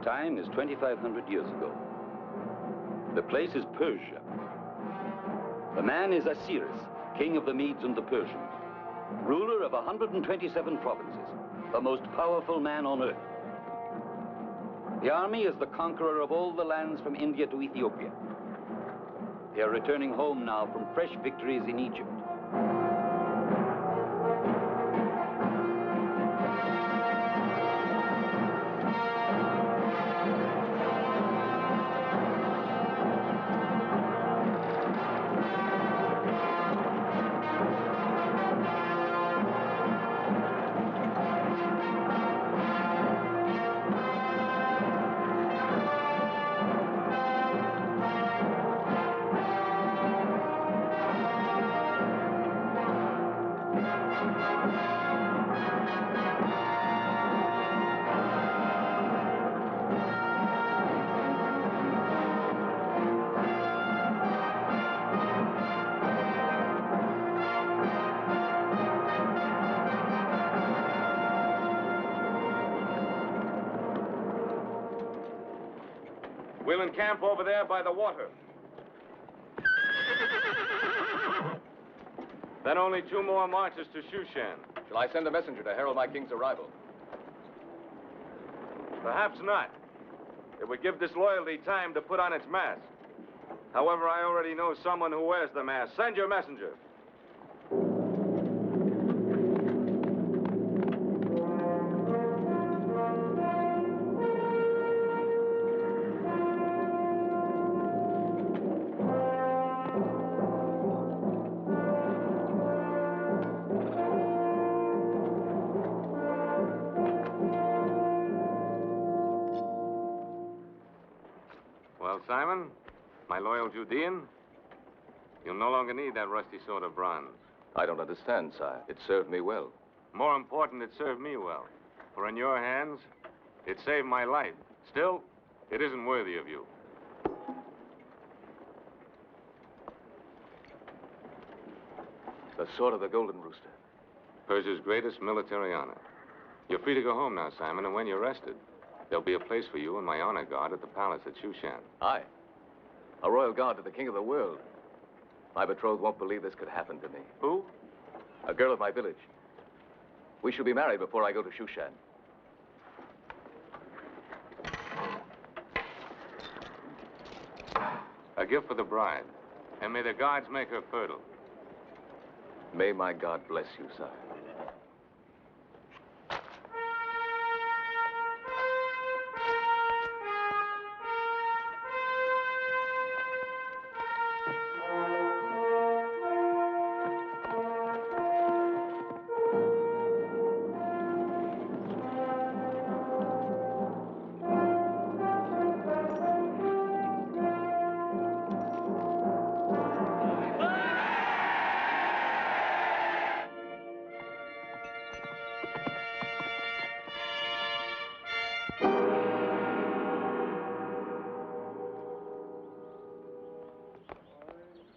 time is 2,500 years ago. The place is Persia. The man is Osiris, king of the Medes and the Persians, ruler of 127 provinces, the most powerful man on earth. The army is the conqueror of all the lands from India to Ethiopia. They are returning home now from fresh victories in Egypt. We'll encamp over there by the water. Then only 2 more marches to Shushan. Shall I send a messenger to herald my king's arrival? Perhaps not. It would give disloyalty time to put on its mask. However, I already know someone who wears the mask. Send your messenger. Well, Simon, my loyal Judean, you'll no longer need that rusty sword of bronze. I don't understand, sire. It served me well. More important, it served me well. For in your hands, it saved my life. Still, it isn't worthy of you. The sword of the Golden Rooster. Persia's greatest military honor. You're free to go home now, Simon, and when you're rested, there'll be a place for you in my honor guard at the palace at Shushan. Aye. A royal guard to the king of the world. My betrothed won't believe this could happen to me. Who? A girl of my village. We shall be married before I go to Shushan. A gift for the bride. And may the gods make her fertile. May my God bless you, sire.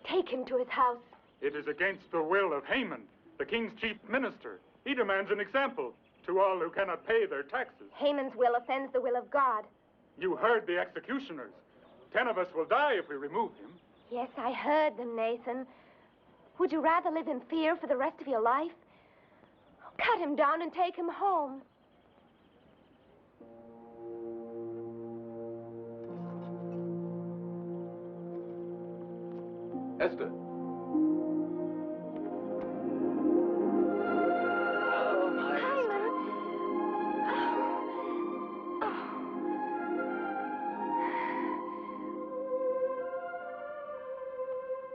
Take him to his house. It is against the will of Haman, the king's chief minister. He demands an example to all who cannot pay their taxes. Haman's will offends the will of God. You heard the executioners. 10 of us will die if we remove him. Yes, I heard them, Nathan. Would you rather live in fear for the rest of your life? Cut him down and take him home. Esther.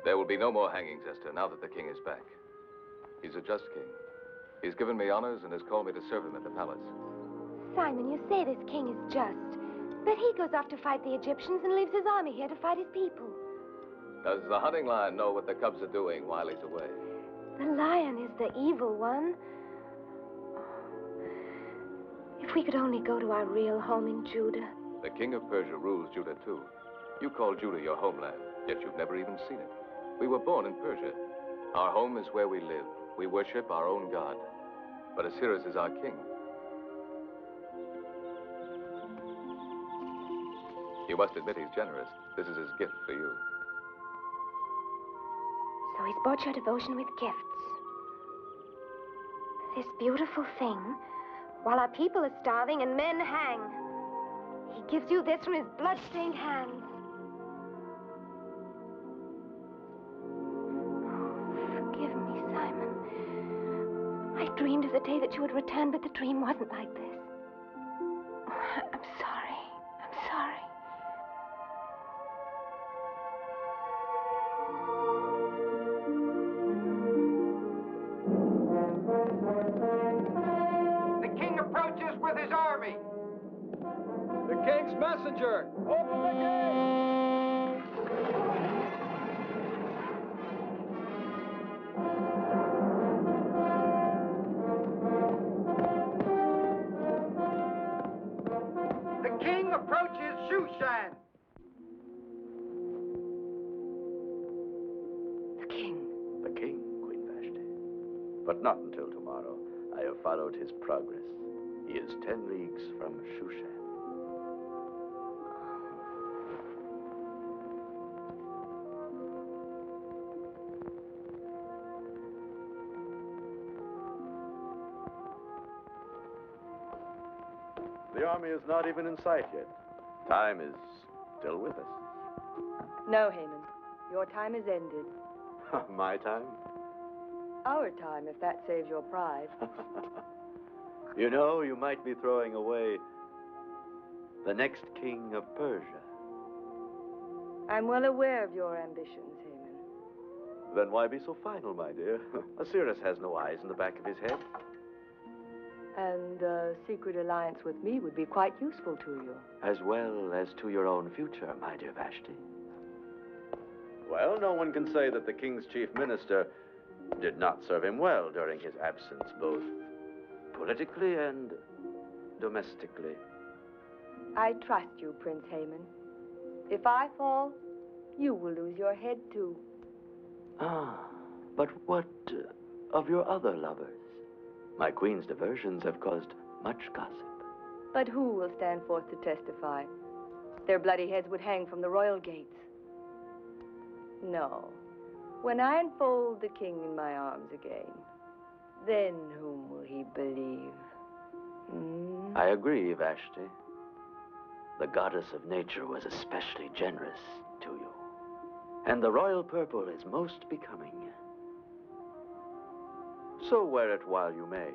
There will be no more hangings, Esther, now that the king is back. He's a just king. He's given me honors and has called me to serve him at the palace. Simon, you say this king is just, but he goes off to fight the Egyptians and leaves his army here to fight his people. Does the hunting lion know what the cubs are doing while he's away? The lion is the evil one. If we could only go to our real home in Judah. The king of Persia rules Judah, too. You call Judah your homeland, yet you've never even seen it. We were born in Persia. Our home is where we live. We worship our own God. But Osiris is our king. You must admit he's generous. This is his gift for you. So he's bought your devotion with gifts. This beautiful thing, while our people are starving and men hang. He gives you this from his blood-stained hands. Forgive me, Simon. I dreamed of the day that you would return, but the dream wasn't like this. I'm sorry. I'm sorry. The king approaches with his army. The king's messenger! Open the gate! The king approaches Shushan. The king. The king, Queen Vashti. But not until tomorrow. I have followed his progress. He is 10 leagues from Shushan. The army is not even in sight yet. Time is still with us. No, Haman. Your time is ended. My time? Our time, if that saves your pride. You know, you might be throwing away the next king of Persia. I'm well aware of your ambitions, Haman. Then why be so final, my dear? Osiris has no eyes in the back of his head. And a secret alliance with me would be quite useful to you. As well as to your own future, my dear Vashti. Well, no one can say that the king's chief minister did not serve him well during his absence, both politically and domestically. I trust you, Prince Haman. If I fall, you will lose your head, too. Ah, but what of your other lovers? My queen's diversions have caused much gossip. But who will stand forth to testify? Their bloody heads would hang from the royal gates. No. When I enfold the king in my arms again, then whom will he believe? I agree, Vashti. The goddess of nature was especially generous to you. And the royal purple is most becoming. So wear it while you may.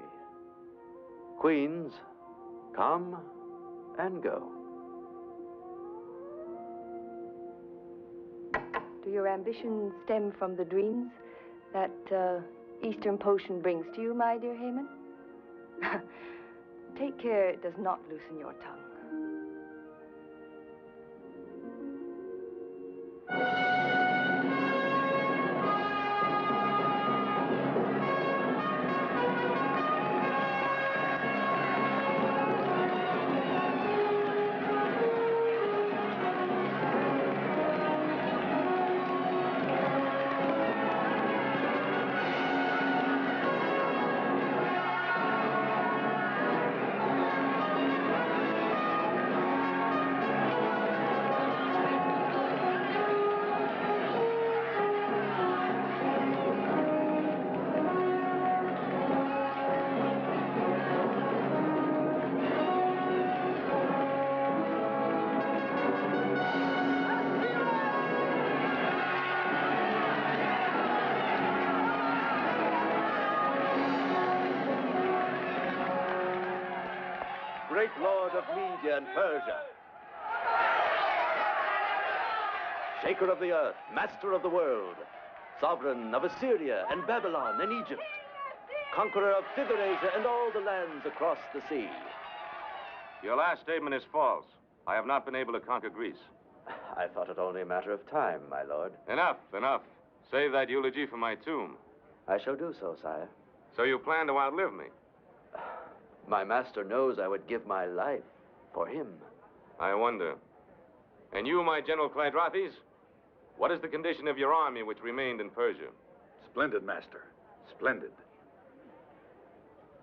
Queens, come and go. Do your ambitions stem from the dreams that Eastern potion brings to you, my dear Haman? Take care it does not loosen your tongue. Great lord of Media and Persia, shaker of the earth, master of the world, sovereign of Assyria and Babylon and Egypt, conqueror of Thither Asia and all the lands across the sea. Your last statement is false. I have not been able to conquer Greece. I thought it only a matter of time, my lord. Enough, enough. Save that eulogy for my tomb. I shall do so, sire. So you plan to outlive me? My master knows I would give my life for him. I wonder. And you, my General Clydrates? What is the condition of your army which remained in Persia? Splendid, Master. Splendid.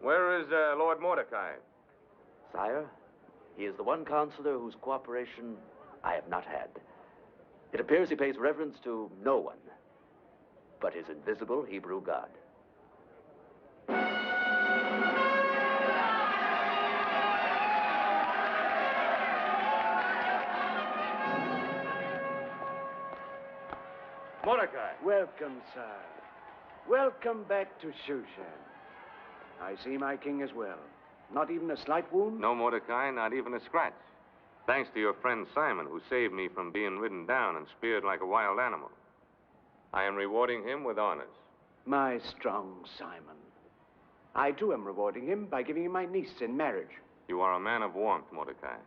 Where is Lord Mordecai? Sire, he is the one counselor whose cooperation I have not had. It appears he pays reverence to no one but his invisible Hebrew God. Mordecai! Welcome, sir. Welcome back to Shushan. I see my king as well. Not even a slight wound? No, Mordecai, not even a scratch. Thanks to your friend Simon, who saved me from being ridden down and speared like a wild animal. I am rewarding him with honors. My strong Simon. I, too, am rewarding him by giving him my niece in marriage. You are a man of warmth, Mordecai.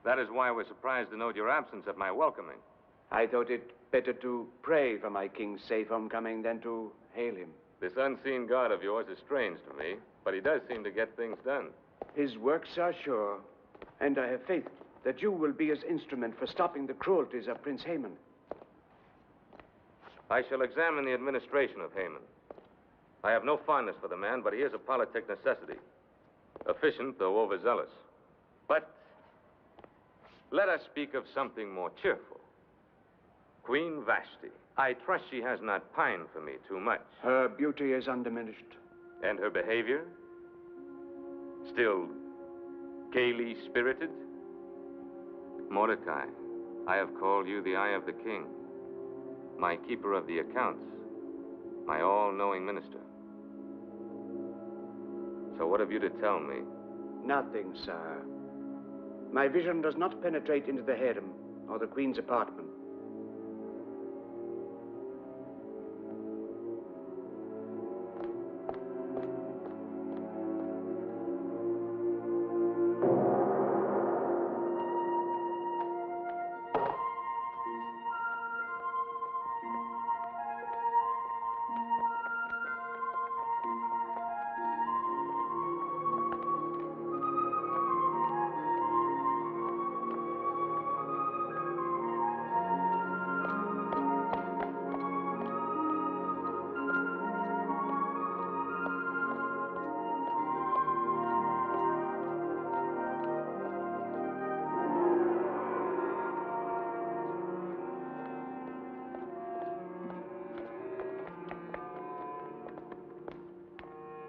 That is why we're surprised to note your absence at my welcoming. I thought it better to pray for my king's safe homecoming than to hail him. This unseen God of yours is strange to me, but he does seem to get things done. His works are sure, and I have faith that you will be his instrument for stopping the cruelties of Prince Haman. I shall examine the administration of Haman. I have no fondness for the man, but he is a politic necessity. Efficient, though overzealous. But let us speak of something more cheerful. Queen Vashti. I trust she has not pined for me too much. Her beauty is undiminished. And her behavior? Still gaily spirited? Mordecai, I have called you the eye of the king, my keeper of the accounts, my all-knowing minister. So what have you to tell me? Nothing, sir. My vision does not penetrate into the harem or the queen's apartment.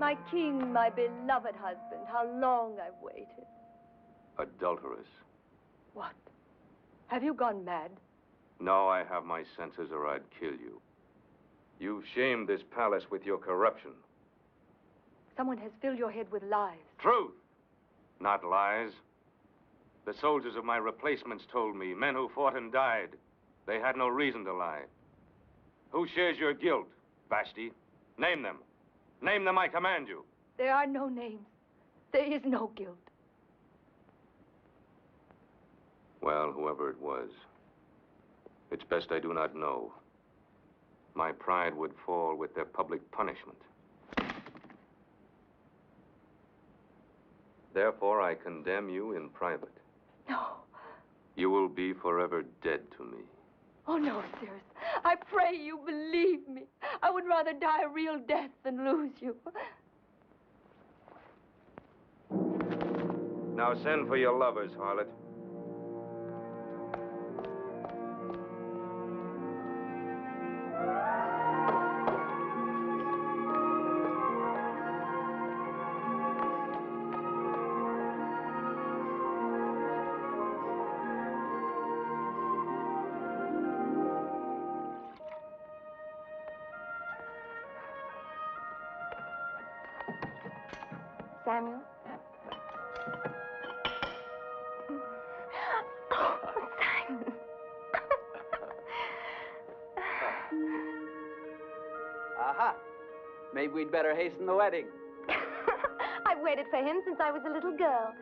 My king, my beloved husband, how long I've waited. Adulteress. What? Have you gone mad? No, I have my senses or I'd kill you. You've shamed this palace with your corruption. Someone has filled your head with lies. Truth, not lies. The soldiers of my replacements told me, men who fought and died, they had no reason to lie. Who shares your guilt, Vashti? Name them. Name them, I command you. There are no names. There is no guilt. Well, whoever it was, it's best I do not know. My pride would fall with their public punishment. Therefore, I condemn you in private. No. You will be forever dead to me. Oh, no, Cyrus. I pray you believe me. I would rather die a real death than lose you. Now send for your lovers, harlot. Samuel? Oh, Simon. Aha. Maybe we'd better hasten the wedding. I've waited for him since I was a little girl.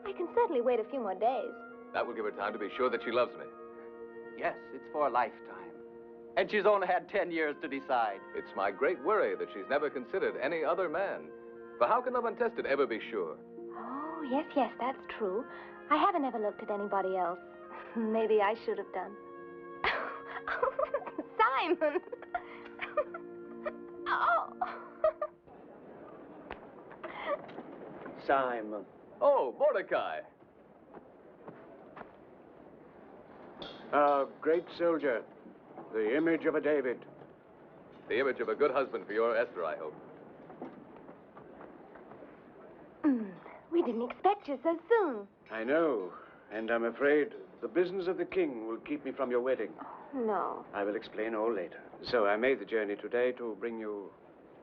I can certainly wait a few more days. That will give her time to be sure that she loves me. Yes, it's for a lifetime. And she's only had 10 years to decide. It's my great worry that she's never considered any other man. For how can love untested ever be sure? Oh, yes, yes, that's true. I haven't ever looked at anybody else. Maybe I should have done. Simon! Oh! Simon. Oh, Mordecai. A great soldier, the image of a David. The image of a good husband for your Esther, I hope. We didn't expect you so soon. I know, and I'm afraid the business of the king will keep me from your wedding. No. I will explain all later. So I made the journey today to bring you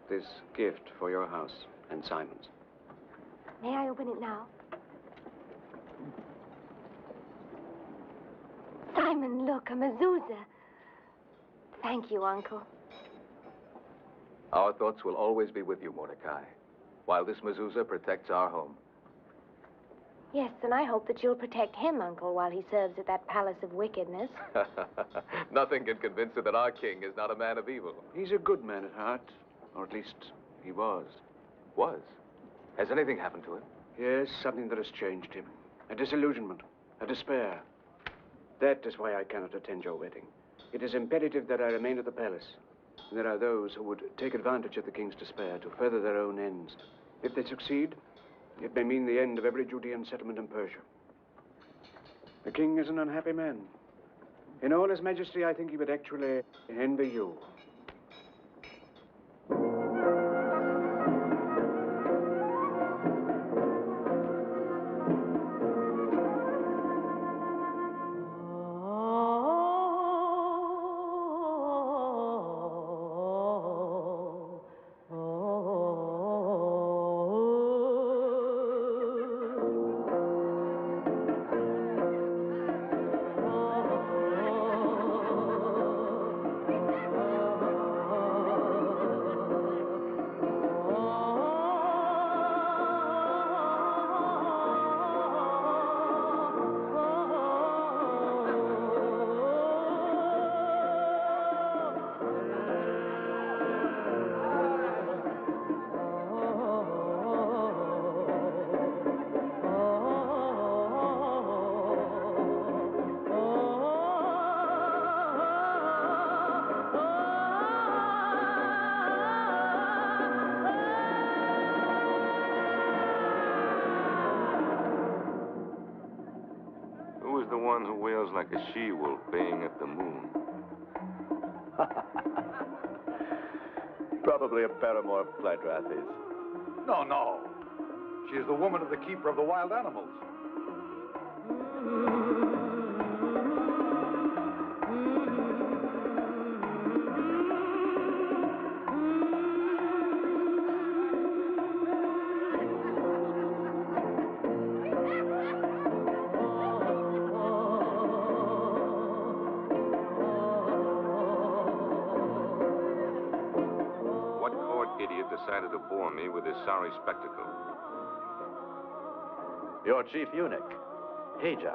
this gift for your house and Simon's. May I open it now? Simon, look, a mezuzah. Thank you, Uncle. Our thoughts will always be with you, Mordecai, while this mezuzah protects our home. Yes, and I hope that you'll protect him, Uncle, while he serves at that palace of wickedness. Nothing can convince her that our king is not a man of evil. He's a good man at heart, or at least he was. Was? Has anything happened to him? Yes, something that has changed him. A disillusionment, a despair. That is why I cannot attend your wedding. It is imperative that I remain at the palace. And there are those who would take advantage of the king's despair to further their own ends. If they succeed, it may mean the end of every Judean settlement in Persia. The king is an unhappy man. In all his majesty, I think he would actually envy you. Who is the one who wails like a she-wolf baying at the moon? Probably a paramour of Pleidrath's. No, no. She is the woman of the keeper of the wild animals. What court idiot decided to bore me with his sorry spectacle? Your chief eunuch, Hagi.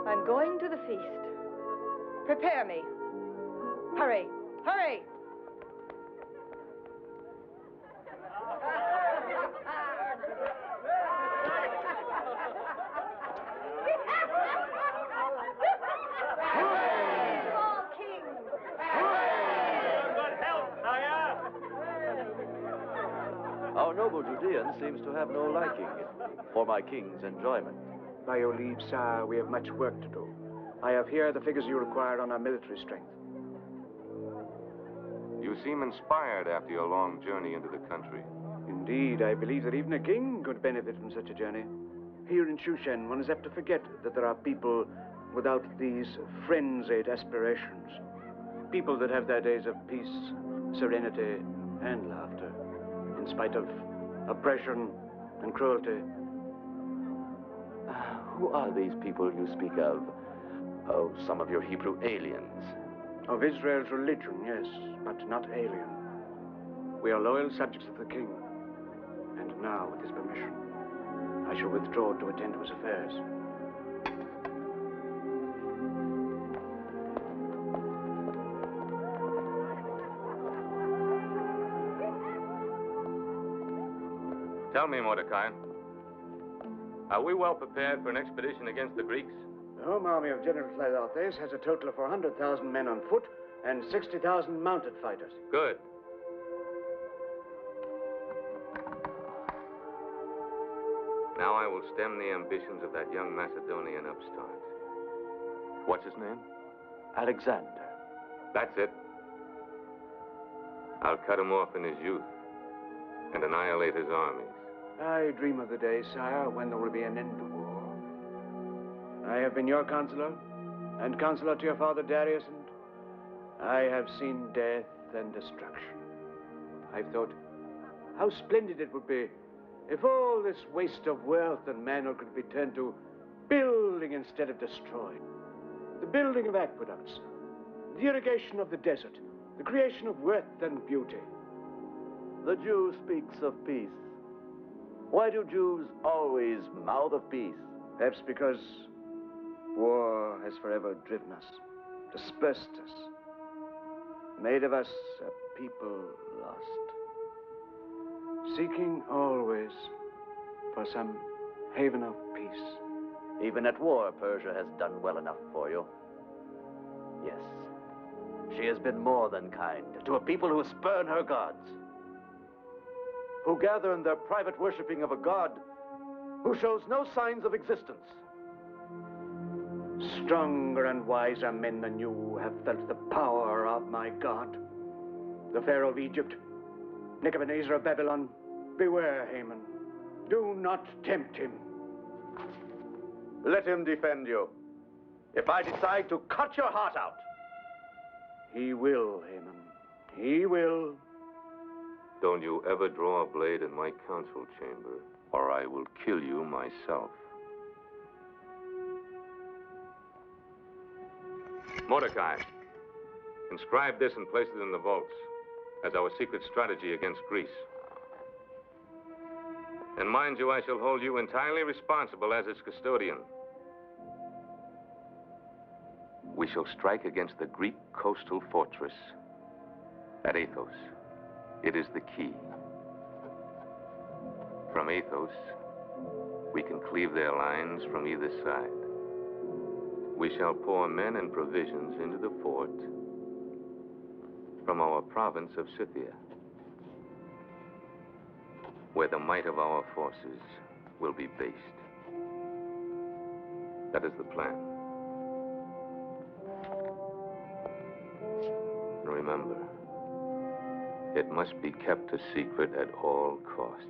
I'm going to the feast. Prepare me. Hurry, hurry! Our noble Judean seems to have no liking for my king's enjoyment. By your leave, sire, we have much work to do. I have here the figures you require on our military strength. You seem inspired after your long journey into the country. Indeed, I believe that even a king could benefit from such a journey. Here in Shushan, one is apt to forget that there are people without these frenzied aspirations. People that have their days of peace, serenity, and laughter, in spite of oppression and cruelty. Who are these people you speak of? Oh, some of your Hebrew aliens. Of Israel's religion, yes, but not alien. We are loyal subjects of the king. And now, with his permission. I shall withdraw to attend to his affairs. Tell me, Mordecai, are we well prepared for an expedition against the Greeks? The home army of General Clearothes has a total of 400,000 men on foot and 60,000 mounted fighters. Good. Now I will stem the ambitions of that young Macedonian upstart. What's his name? Alexander. That's it. I'll cut him off in his youth and annihilate his armies. I dream of the day, sire, when there will be an end to war. I have been your counselor, and counselor to your father Darius, and I have seen death and destruction. I've thought how splendid it would be if all this waste of wealth and manner could be turned to building instead of destroying. The building of aqueducts, the irrigation of the desert, the creation of worth and beauty. The Jew speaks of peace. Why do Jews always mouth of peace? Perhaps because war has forever driven us, dispersed us, made of us a people lost, seeking always for some haven of peace. Even at war, Persia has done well enough for you. Yes, she has been more than kind to a people who spurn her gods, who gather in their private worshiping of a god who shows no signs of existence. Stronger and wiser men than you have felt the power of my God. The Pharaoh of Egypt, Nebuchadnezzar of Babylon, beware Haman. Do not tempt him. Let him defend you. If I decide to cut your heart out. He will, Haman. He will. Don't you ever draw a blade in my council chamber, or I will kill you myself. Mordecai, inscribe this and place it in the vaults as our secret strategy against Greece. And mind you, I shall hold you entirely responsible as its custodian. We shall strike against the Greek coastal fortress at Athos. It is the key. From Athos, we can cleave their lines from either side. We shall pour men and provisions into the fort from our province of Scythia, where the might of our forces will be based. That is the plan. And remember, it must be kept a secret at all costs.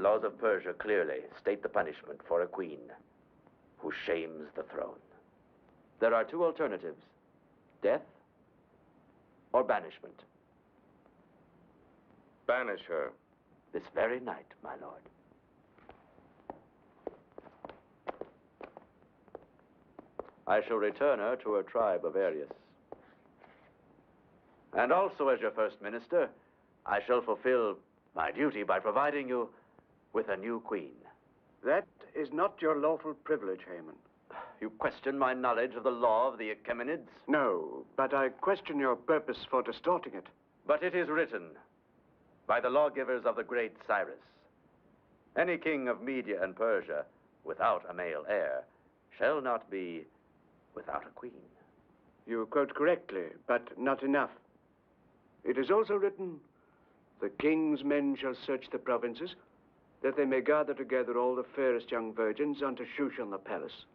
laws of Persia clearly state the punishment for a queen who shames the throne. There are two alternatives: death or banishment. Banish her. This very night, my lord. I shall return her to her tribe of Arius. And also, as your first minister, I shall fulfill my duty by providing you with a new queen. That is not your lawful privilege, Haman. You question my knowledge of the law of the Achaemenids? No, but I question your purpose for distorting it. But it is written by the lawgivers of the great Cyrus: any king of Media and Persia without a male heir shall not be without a queen. You quote correctly, but not enough. It is also written, the king's men shall search the provinces, that they may gather together all the fairest young virgins unto Shushan the palace.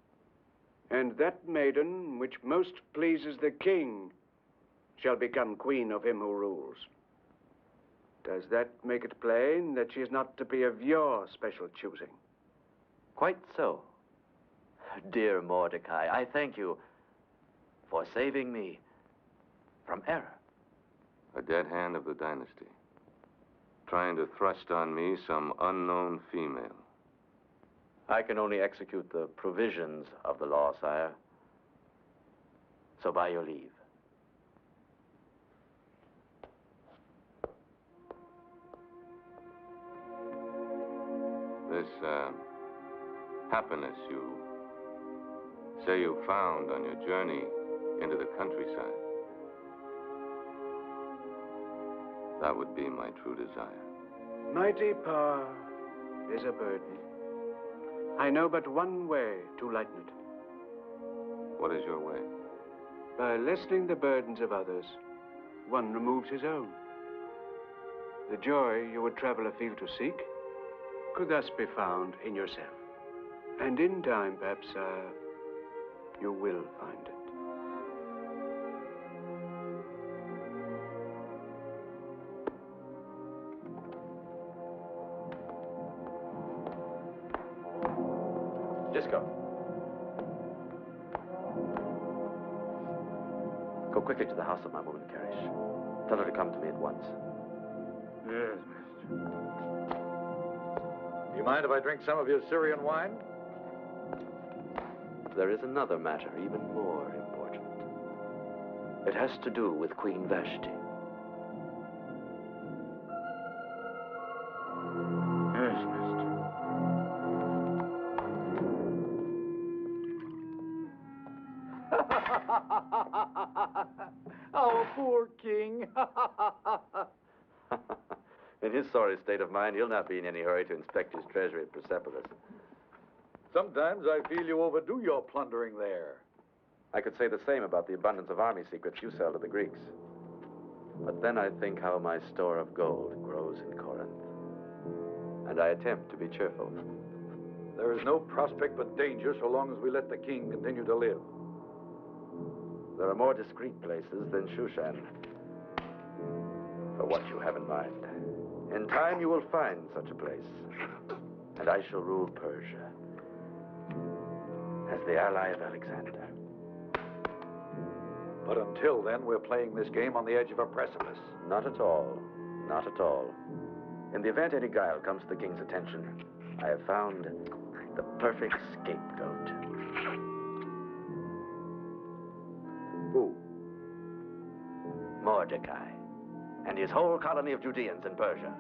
And that maiden which most pleases the king shall become queen of him who rules. Does that make it plain that she is not to be of your special choosing? Quite so. Dear Mordecai, I thank you for saving me from error. A dead hand of the dynasty, trying to thrust on me some unknown female. I can only execute the provisions of the law, sire. So by your leave. This, happiness you say you found on your journey into the countryside, that would be my true desire. Mighty power is a burden. I know but one way to lighten it. What is your way? By lessening the burdens of others, one removes his own. The joy you would travel afield to seek could thus be found in yourself. And in time, perhaps, you will find it. Disco. Go quickly to the house of my woman, Karish. Tell her to come to me at once. Yes, mister. Do you mind if I drink some of your Syrian wine? There is another matter even more important. It has to do with Queen Vashti. Yes, mister. Our poor king. In his sorry state of mind, he'll not be in any hurry to inspect his treasury at Persepolis. Sometimes I feel you overdo your plundering there. I could say the same about the abundance of army secrets you sell to the Greeks. But then I think how my store of gold grows in Corinth. And I attempt to be cheerful. There is no prospect but danger so long as we let the king continue to live. There are more discreet places than Shushan. For what you have in mind. In time you will find such a place. And I shall rule Persia as the ally of Alexander. But until then, we're playing this game on the edge of a precipice. Not at all. Not at all. In the event any guile comes to the king's attention, I have found the perfect scapegoat. Who? Mordecai and his whole colony of Judeans in Persia.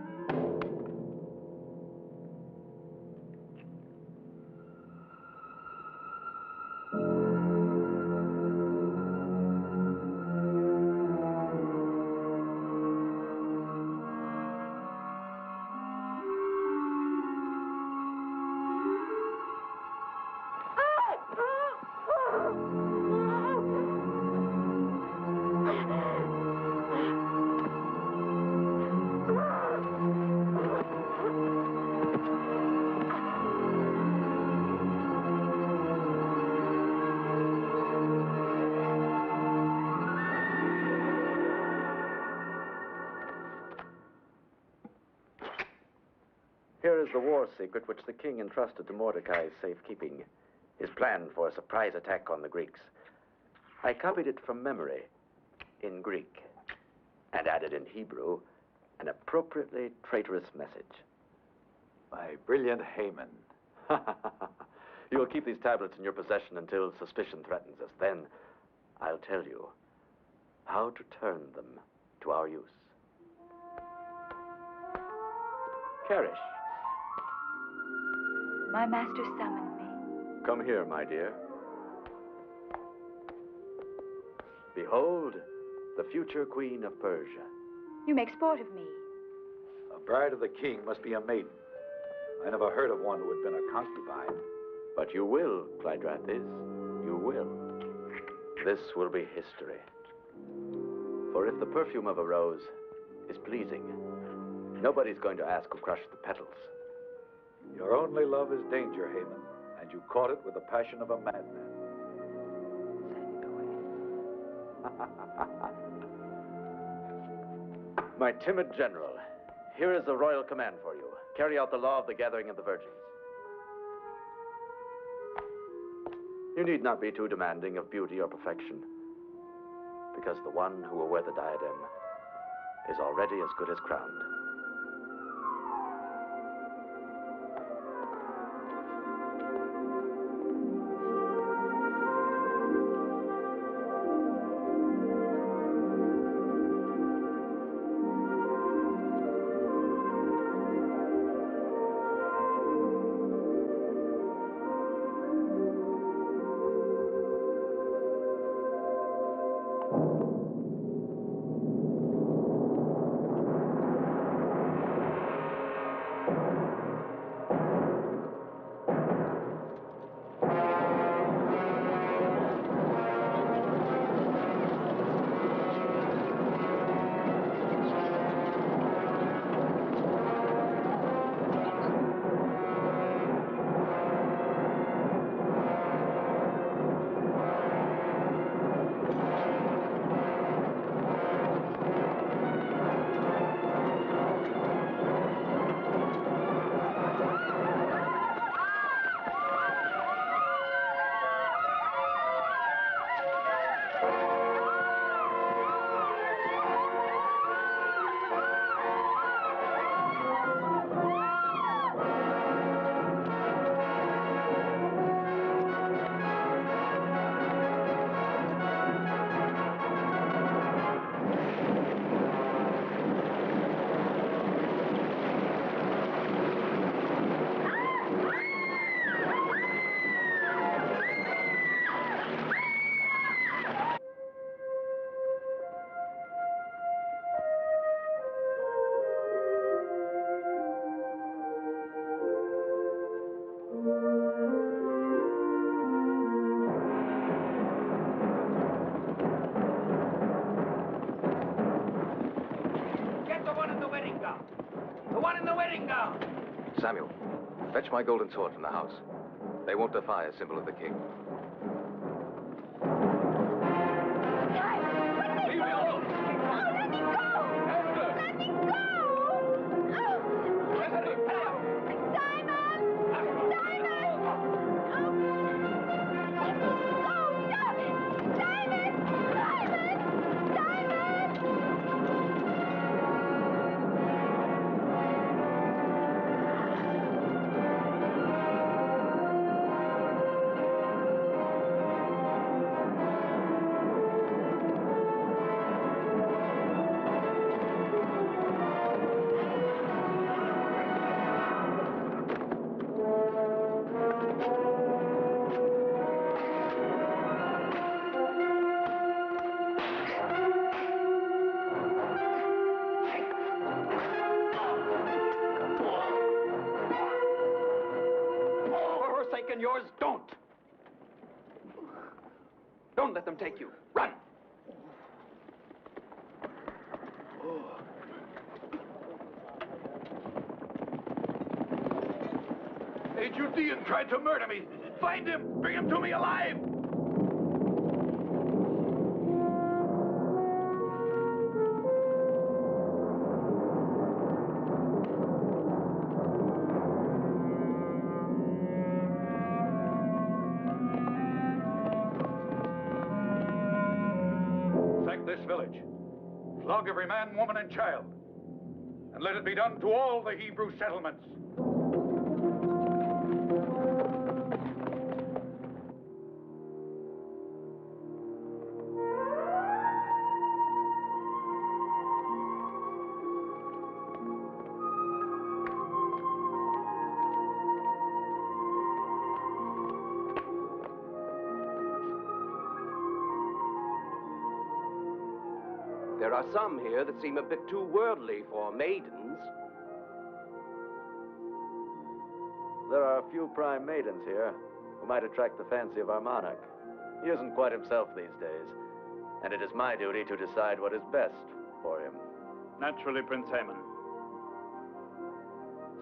is the war secret which the king entrusted to Mordecai's safekeeping. His plan for a surprise attack on the Greeks. I copied it from memory in Greek and added in Hebrew an appropriately traitorous message. My brilliant Haman. You'll keep these tablets in your possession until suspicion threatens us. Then I'll tell you how to turn them to our use. Karish. My master summoned me. Come here, my dear. Behold, the future queen of Persia. You make sport of me. A bride of the king must be a maiden. I never heard of one who had been a concubine. But you will, Clydrathis. You will. This will be history. For if the perfume of a rose is pleasing, nobody's going to ask who crushed the petals. Your only love is danger, Haman, and you caught it with the passion of a madman. My timid general, here is the royal command for you. Carry out the law of the gathering of the virgins. You need not be too demanding of beauty or perfection, because the one who will wear the diadem is already as good as crowned. Samuel, fetch my golden sword from the house. They won't defy a symbol of the king. Leave me alone! Let me go! Esther! Let me go! Simon! Simon! Let me go! Stop it! Simon! Simon! Simon! And yours, don't. Don't let them take you. Run. A Judean tried to murder me. Find him. Bring him to me alive. this village. Flog every man, woman, and child. And let it be done to all the Hebrew settlements. There are some here that seem a bit too worldly for maidens. There are a few prime maidens here who might attract the fancy of our monarch. He isn't quite himself these days, and it is my duty to decide what is best for him. Naturally, Prince Haman.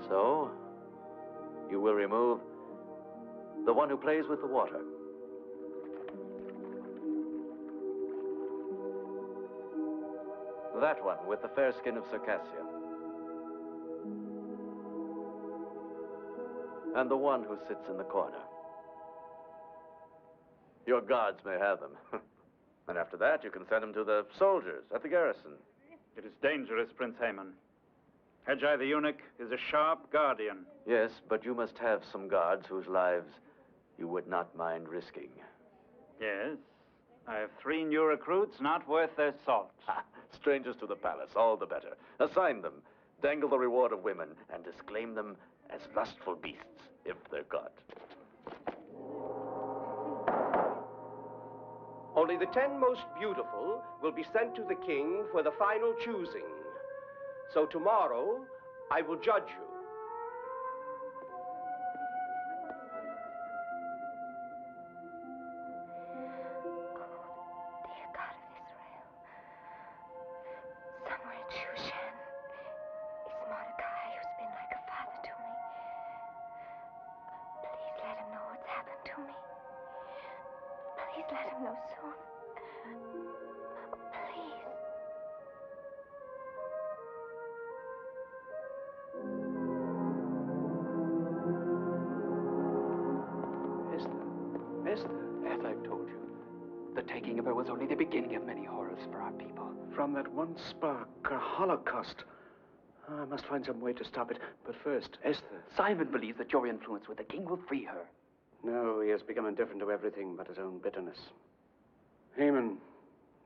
So, you will remove the one who plays with the water. That one with the fair skin of Circassia. And the one who sits in the corner. Your guards may have them. And after that, you can send them to the soldiers at the garrison. It is dangerous, Prince Haman. Hedjai the eunuch is a sharp guardian. Yes, but you must have some guards whose lives you would not mind risking. Yes. I have 3 new recruits not worth their salt. Strangers to the palace, all the better. Assign them, dangle the reward of women, and disclaim them as lustful beasts, if they're caught. Only the 10 most beautiful will be sent to the king for the final choosing. So tomorrow, I will judge you. Dear God of Israel, somewhere in Shushan is Mordecai, who's been like a father to me. Please let him know what's happened to me. Please let him know soon. Please. Esther, as I've told you, the taking of her was only the beginning of many horrors for our people. From that one spark, a holocaust. I must find some way to stop it. But first, Esther. Simon believes that your influence with the king will free her. No, he has become indifferent to everything but his own bitterness. Haman,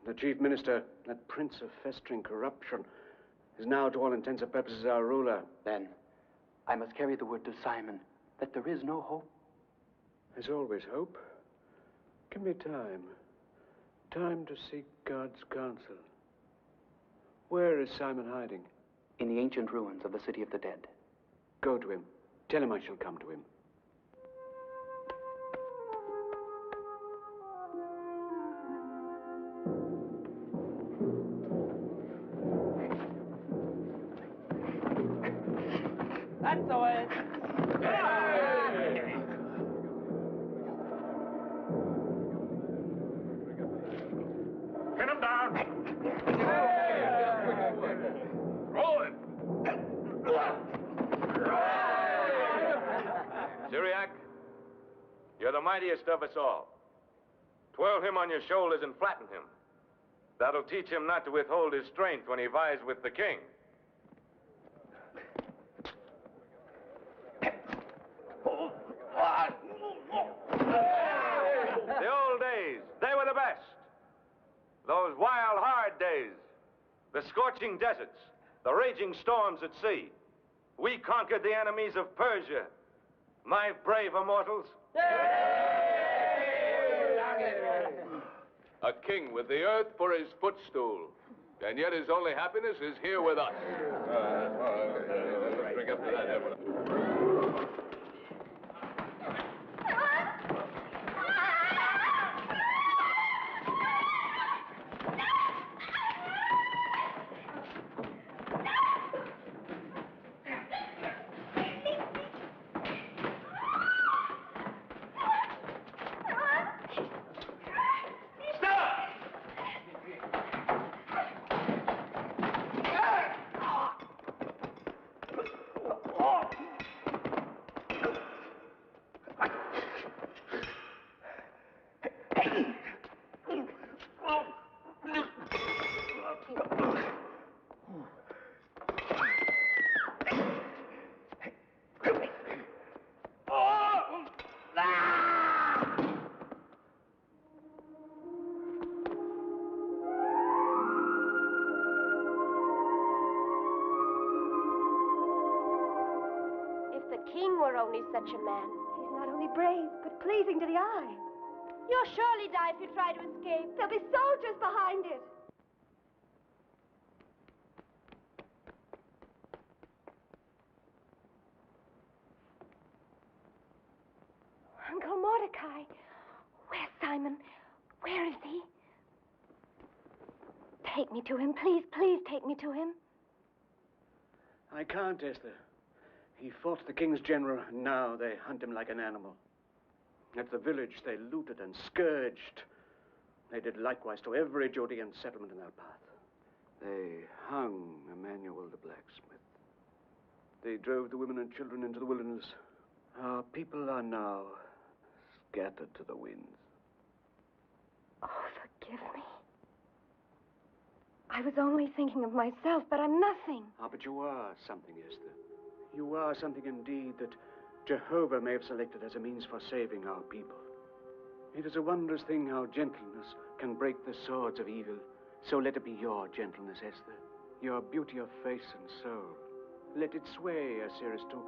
the chief minister, that prince of festering corruption, is now, to all intents and purposes, our ruler. Then, I must carry the word to Simon that there is no hope. There's always hope. Give me time. Time to seek God's counsel. Where is Simon hiding? In the ancient ruins of the city of the dead. Go to him. Tell him I shall come to him. That's the way. Pin him down. Roll him. Syriac, you're the mightiest of us all. Twirl him on your shoulders and flatten him. That'll teach him not to withhold his strength when he vies with the king. The old days, they were the best. Those wild, hard days. The scorching deserts, the raging storms at sea. We conquered the enemies of Persia. My brave immortals. A king with the earth for his footstool. And yet his only happiness is here with us. Let's bring up to that. only such a man. He's not only brave, but pleasing to the eye. You'll surely die if you try to escape. There'll be soldiers behind it. Uncle Mordecai. Where's Simon? Where is he? Take me to him. Please, please take me to him. I can't, Esther. He fought the king's general, and now they hunt him like an animal. At the village, they looted and scourged. They did likewise to every Judean settlement in their path. They hung Emmanuel the blacksmith. They drove the women and children into the wilderness. Our people are now scattered to the winds. Oh, forgive me. I was only thinking of myself, but I'm nothing. Ah, but you are something, Esther. You are something indeed that Jehovah may have selected as a means for saving our people. It is a wondrous thing how gentleness can break the swords of evil. So let it be your gentleness, Esther, your beauty of face and soul. Let it sway Osiris to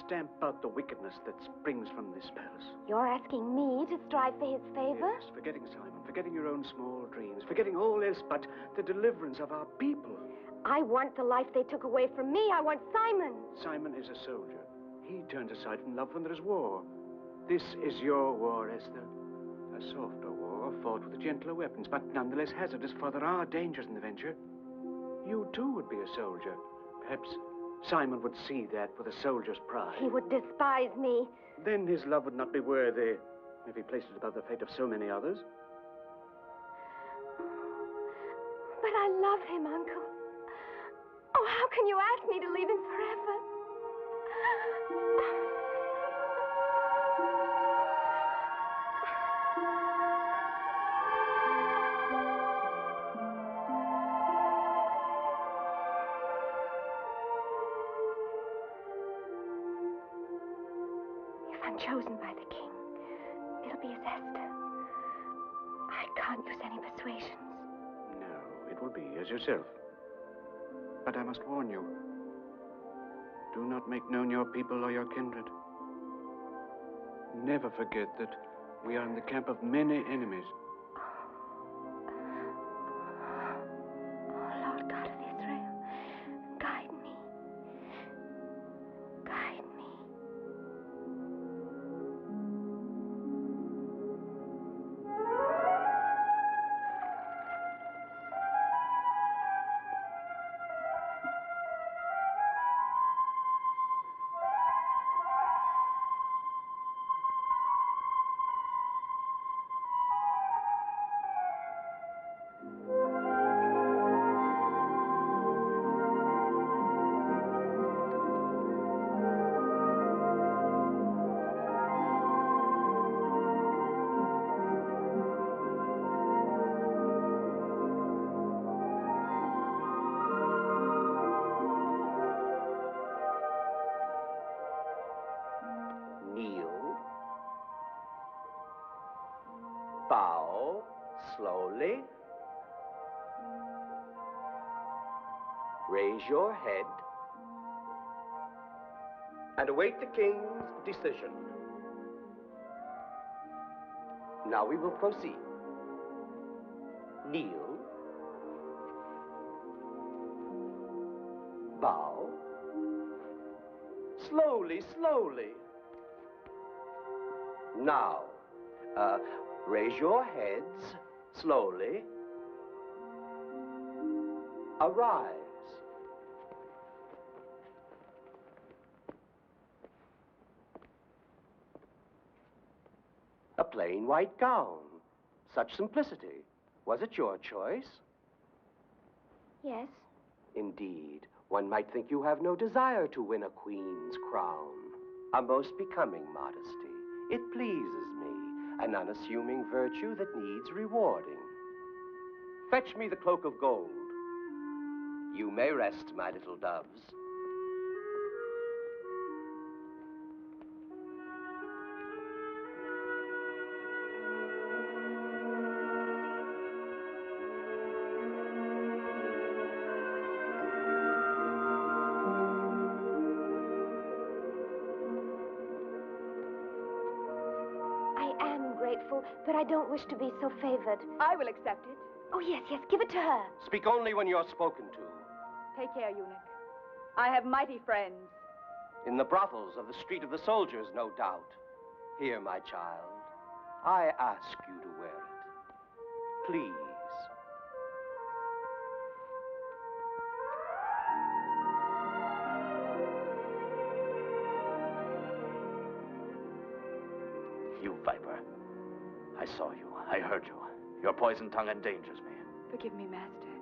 stamp out the wickedness that springs from this palace. You're asking me to strive for his favor? Yes, forgetting Simon, forgetting your own small dreams, forgetting all else but the deliverance of our people. I want the life they took away from me. I want Simon. Simon is a soldier. He turns aside from love when there is war. This is your war, Esther. A softer war, fought with gentler weapons, but nonetheless hazardous, for there are dangers in the venture. You, too, would be a soldier. Perhaps Simon would see that with a soldier's pride. He would despise me. Then his love would not be worthy if he placed it above the fate of so many others. But I love him, Uncle. Oh, how can you ask me to leave him forever? If I'm chosen by the king, it'll be as Esther. I can't use any persuasions. No, it will be as yourself. But I must warn you. Do not make known your people or your kindred. Never forget that we are in the camp of many enemies. Oh, Lord God of Israel, guide me. Guide me. Kneel. Bow slowly. Raise your head and await the king's decision. Now we will proceed. Kneel. Bow. Slowly, slowly. Now, raise your heads slowly. Arise. A plain white gown. Such simplicity. Was it your choice? Yes. Indeed, one might think you have no desire to win a queen's crown. A most becoming modesty. It pleases me, an unassuming virtue that needs rewarding. Fetch me the cloak of gold. You may rest, my little doves. But I don't wish to be so favored. I will accept it. Oh, yes, yes, give it to her. Speak only when you're spoken to. Take care, eunuch. I have mighty friends. In the brothels of the Street of the Soldiers, no doubt. Here, my child, I ask you to wear it. Please. You viper. I saw you. I heard you. Your poison tongue endangers me. Forgive me, master,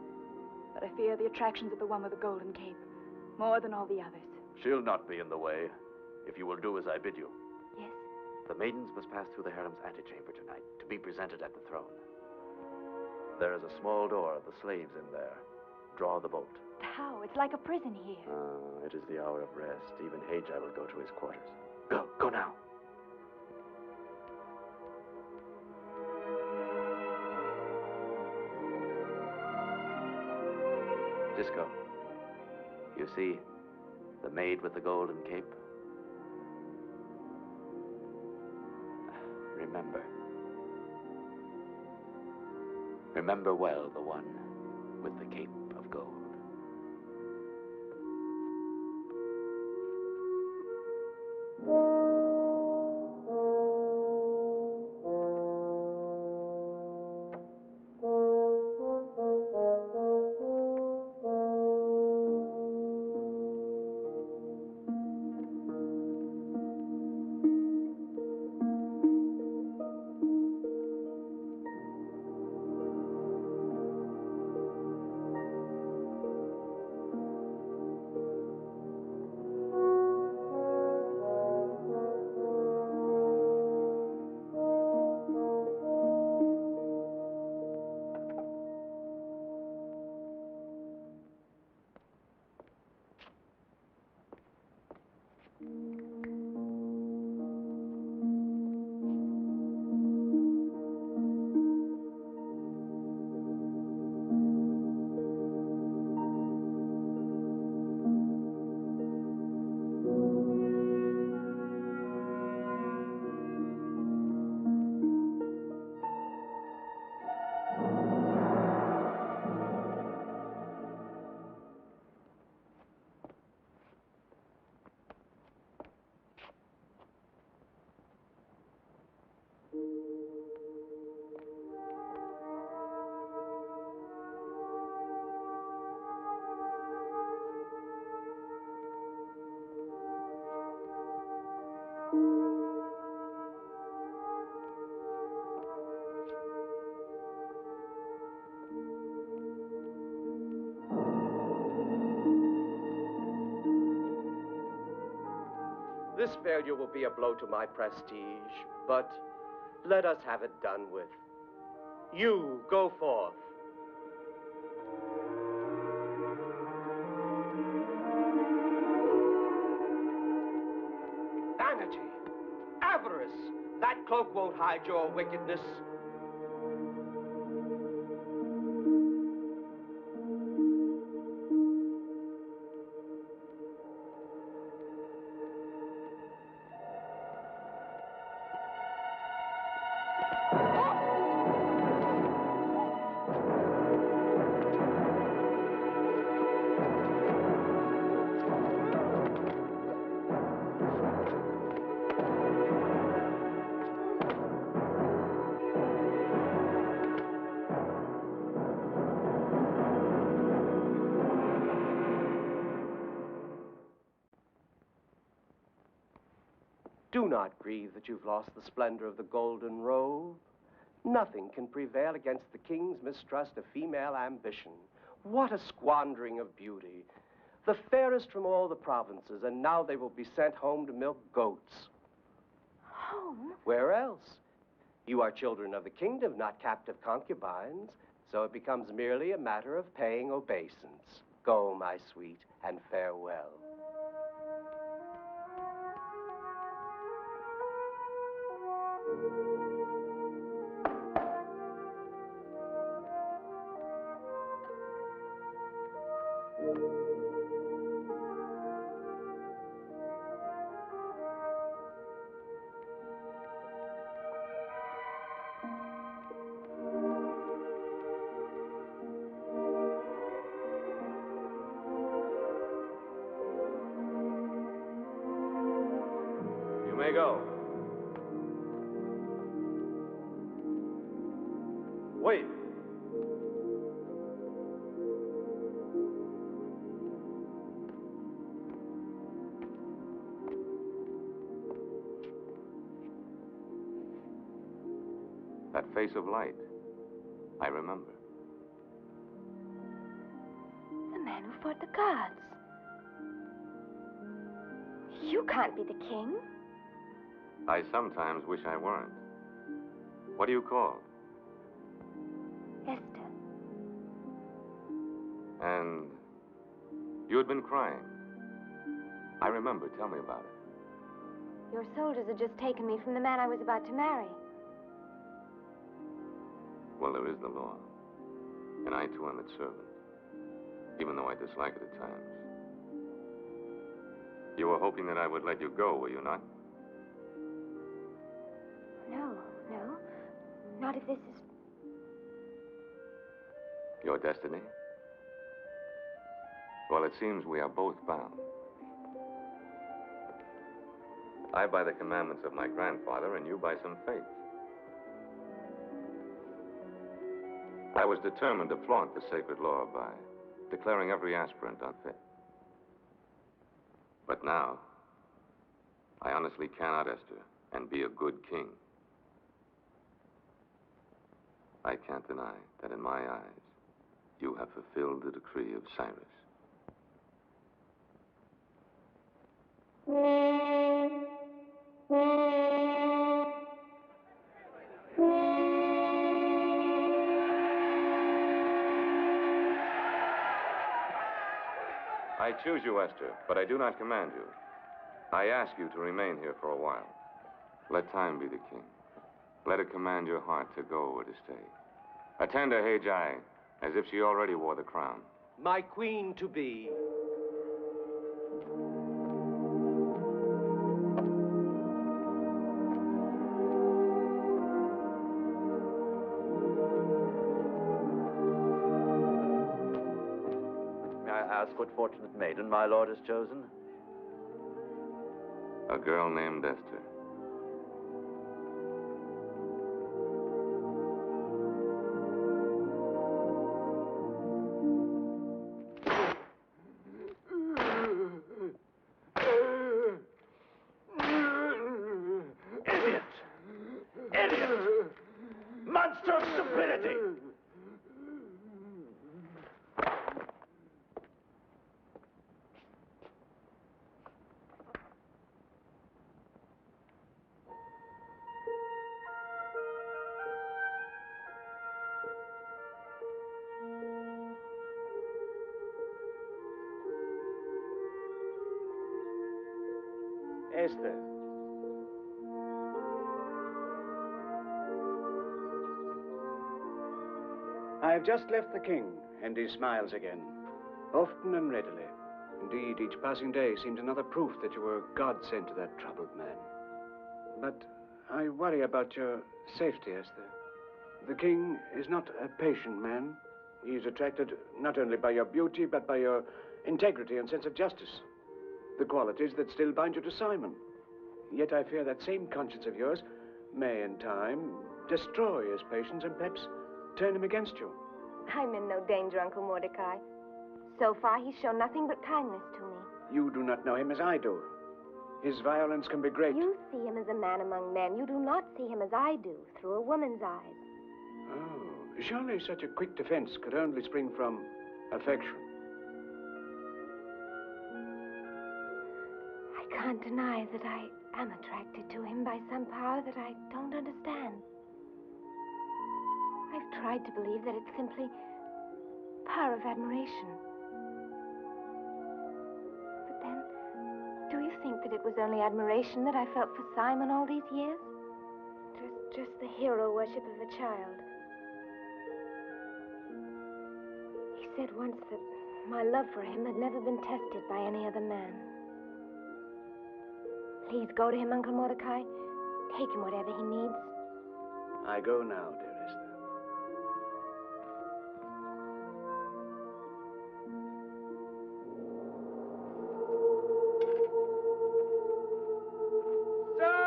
but I fear the attractions of the one with the golden cape more than all the others. She'll not be in the way, if you will do as I bid you. Yes? The maidens must pass through the harem's antechamber tonight to be presented at the throne. There is a small door, the slaves in there. Draw the bolt. How? It's like a prison here. It is the hour of rest. Even Hajai will go to his quarters. Go now. Disco, you see the maid with the golden cape? Remember. Remember well the one with the cape of gold. This failure will be a blow to my prestige, but let us have it done with. You go forth. Vanity, avarice, that cloak won't hide your wickedness. Do not grieve that you've lost the splendor of the golden robe. Nothing can prevail against the king's mistrust of female ambition. What a squandering of beauty. The fairest from all the provinces, and now they will be sent home to milk goats. Home? Where else? You are children of the kingdom, not captive concubines, so it becomes merely a matter of paying obeisance. Go, my sweet, and farewell. may go. Wait. That face of light. I remember. The man who fought the guards. You can't be the king. I sometimes wish I weren't. What do you call? Esther. And you had been crying. I remember. Tell me about it. Your soldiers had just taken me from the man I was about to marry. Well, there is the law. And I, too, am its servant. Even though I dislike it at times. You were hoping that I would let you go, were you not? No. Not if this is... Your destiny? Well, it seems we are both bound. I by the commandments of my grandfather, and you by some faith. I was determined to flaunt the sacred law by declaring every aspirant unfit. But now, I honestly cannot, Esther, and be a good king. I can't deny that in my eyes, you have fulfilled the decree of Cyrus. I choose you, Esther, but I do not command you. I ask you to remain here for a while. Let time be the king. Let it command your heart to go or to stay. Attend to Haggai as if she already wore the crown. My queen to be. May I ask what fortunate maiden my lord has chosen? A girl named Esther. Idiot! Monster of stupidity! Esther. I have just left the king, and he smiles again, often and readily. Indeed, each passing day seems another proof that you were God sent to that troubled man. But I worry about your safety, Esther. The king is not a patient man. He is attracted not only by your beauty, but by your integrity and sense of justice. The qualities that still bind you to Simon. Yet I fear that same conscience of yours may, in time, destroy his patience and perhaps turn him against you. I'm in no danger, Uncle Mordecai. So far, he's shown nothing but kindness to me. You do not know him as I do. His violence can be great. You see him as a man among men. You do not see him as I do, through a woman's eyes. Oh, surely such a quick defense could only spring from affection. I can't deny that I am attracted to him by some power that I don't understand. I've tried to believe that it's simply power of admiration. But then, do you think that it was only admiration that I felt for Simon all these years? Just the hero worship of a child. He said once that my love for him had never been tested by any other man. Please go to him, Uncle Mordecai. Take him whatever he needs. I go now, dear Esther. Sir!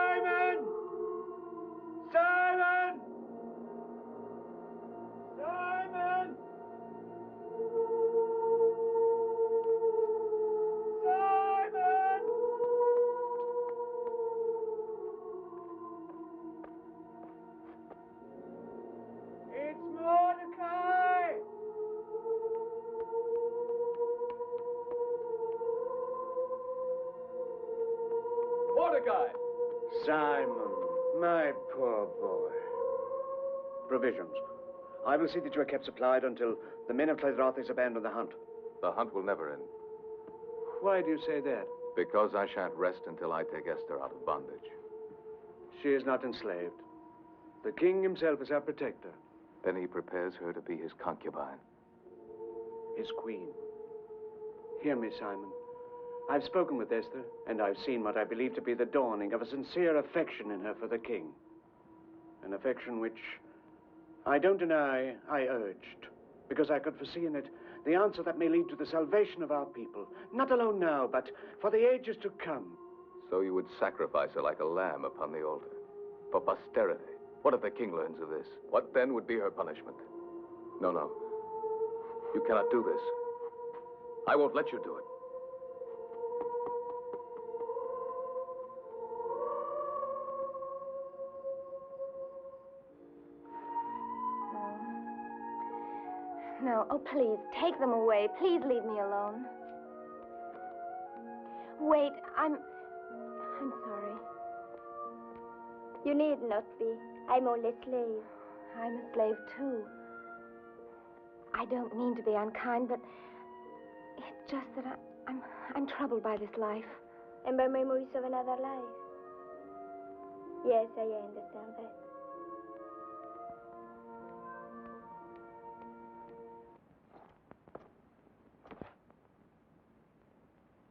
other guy. Simon, my poor boy. Provisions. I will see that you are kept supplied until the men of Clydrothes abandon the hunt. The hunt will never end. Why do you say that? Because I shan't rest until I take Esther out of bondage. She is not enslaved. The king himself is our protector. Then he prepares her to be his concubine. His queen. Hear me, Simon. I've spoken with Esther, and I've seen what I believe to be the dawning of a sincere affection in her for the king. An affection which I don't deny I urged, because I could foresee in it the answer that may lead to the salvation of our people, not alone now, but for the ages to come. So you would sacrifice her like a lamb upon the altar. For posterity. What if the king learns of this? What then would be her punishment? No, no. You cannot do this. I won't let you do it. No, oh, please, take them away. Please leave me alone. Wait, I'm sorry. You need not be. I'm only a slave. I'm a slave, too. I don't mean to be unkind, but it's just that I'm troubled by this life. And by memories of another life. Yes, I understand that.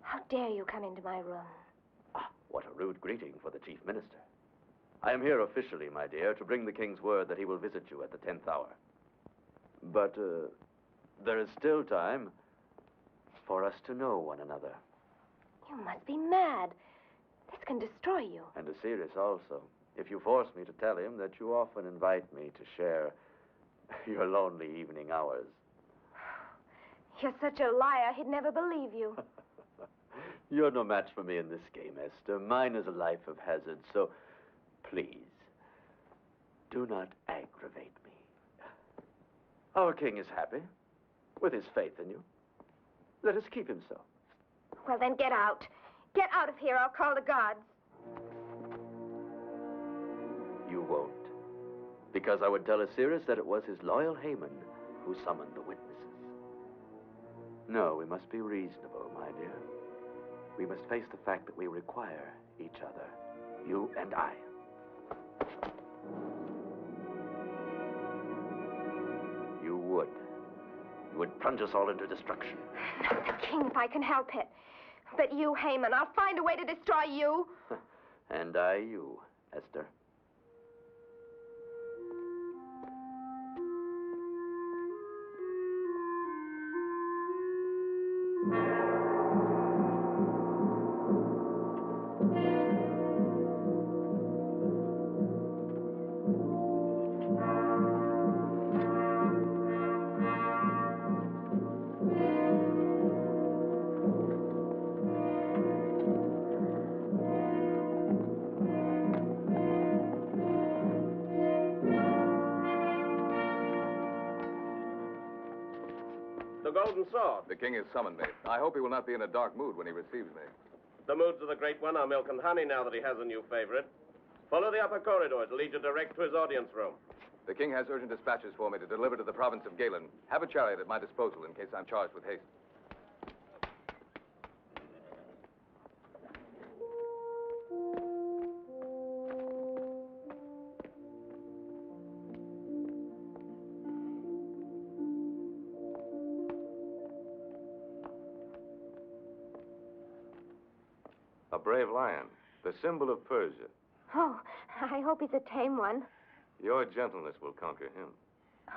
How dare you come into my room? Ah, what a rude greeting for the chief minister. I am here officially, my dear, to bring the king's word that he will visit you at the 10th hour. But there is still time for us to know one another. You must be mad. This can destroy you. And Osiris also, if you force me to tell him that you often invite me to share your lonely evening hours. You're such a liar, he'd never believe you. You're no match for me in this game, Esther. Mine is a life of hazard, so please, do not aggravate me. Our king is happy with his faith in you. Let us keep him so. Well, then get out. Get out of here. I'll call the guards. You won't. Because I would tell Osiris that it was his loyal Haman who summoned the witnesses. No, we must be reasonable, my dear. We must face the fact that we require each other, you and I. You would. You would plunge us all into destruction. Not the king if I can help it. But you, Haman, I'll find a way to destroy you. And I you, Esther. The Golden Sword. The king has summoned me. I hope he will not be in a dark mood when he receives me. The moods of the Great One are milk and honey now that he has a new favorite. Follow the upper corridor. It'll lead you direct to his audience room. The king has urgent dispatches for me to deliver to the province of Galen. Have a chariot at my disposal in case I'm charged with haste. A brave lion, the symbol of Persia. Oh, I hope he's a tame one. Your gentleness will conquer him. Oh.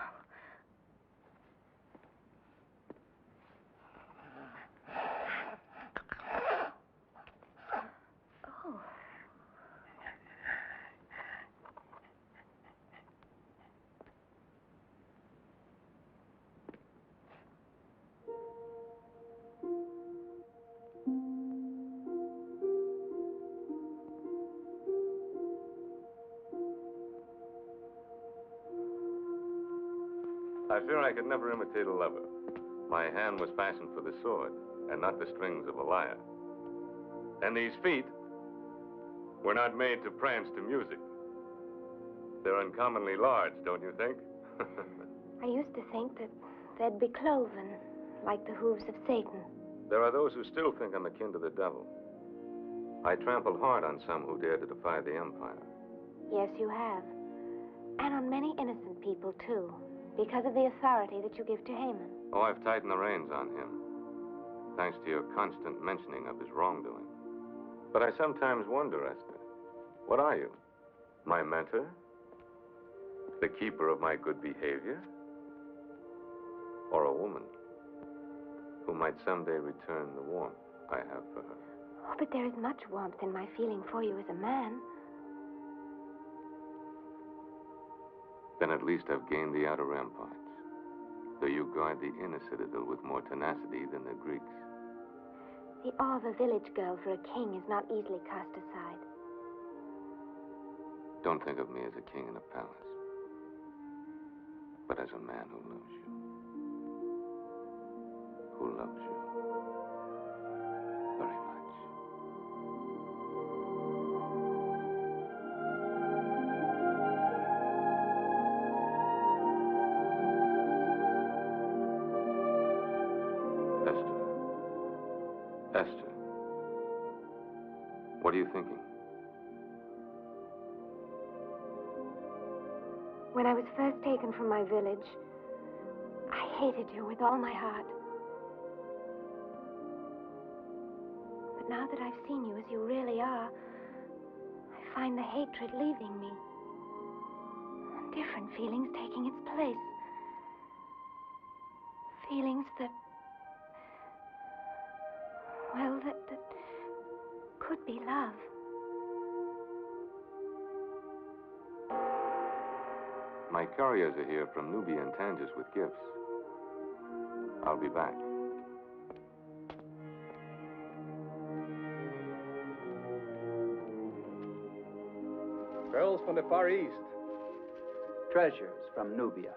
I fear I could never imitate a lover. My hand was fashioned for the sword, and not the strings of a lyre. And these feet, We're not made to prance to music. They're uncommonly large, don't you think? I used to think that they'd be cloven, like the hooves of Satan. There are those who still think I'm akin to the devil. I trampled hard on some who dared to defy the Empire. Yes, you have. And on many innocent people, too, because of the authority that you give to Haman. Oh, I've tightened the reins on him, thanks to your constant mentioning of his wrongdoing. But I sometimes wonder, Esther, what are you? My mentor? The keeper of my good behavior? Or a woman who might someday return the warmth I have for her? Oh, but there is much warmth in my feeling for you as a man. Then at least I've gained the outer ramparts, though you guard the inner citadel with more tenacity than the Greeks. The awe of a village girl for a king is not easily cast aside. Don't think of me as a king in a palace, but as a man who loves you. Who loves you very much. Esther, what are you thinking? When I was first taken from my village, I hated you with all my heart. But now that I've seen you as you really are, I find the hatred leaving me. And different feelings taking its place. Feelings that, well, that could be love. My couriers are here from Nubia and Tangiers with gifts. I'll be back. Pearls from the Far East. Treasures from Nubia.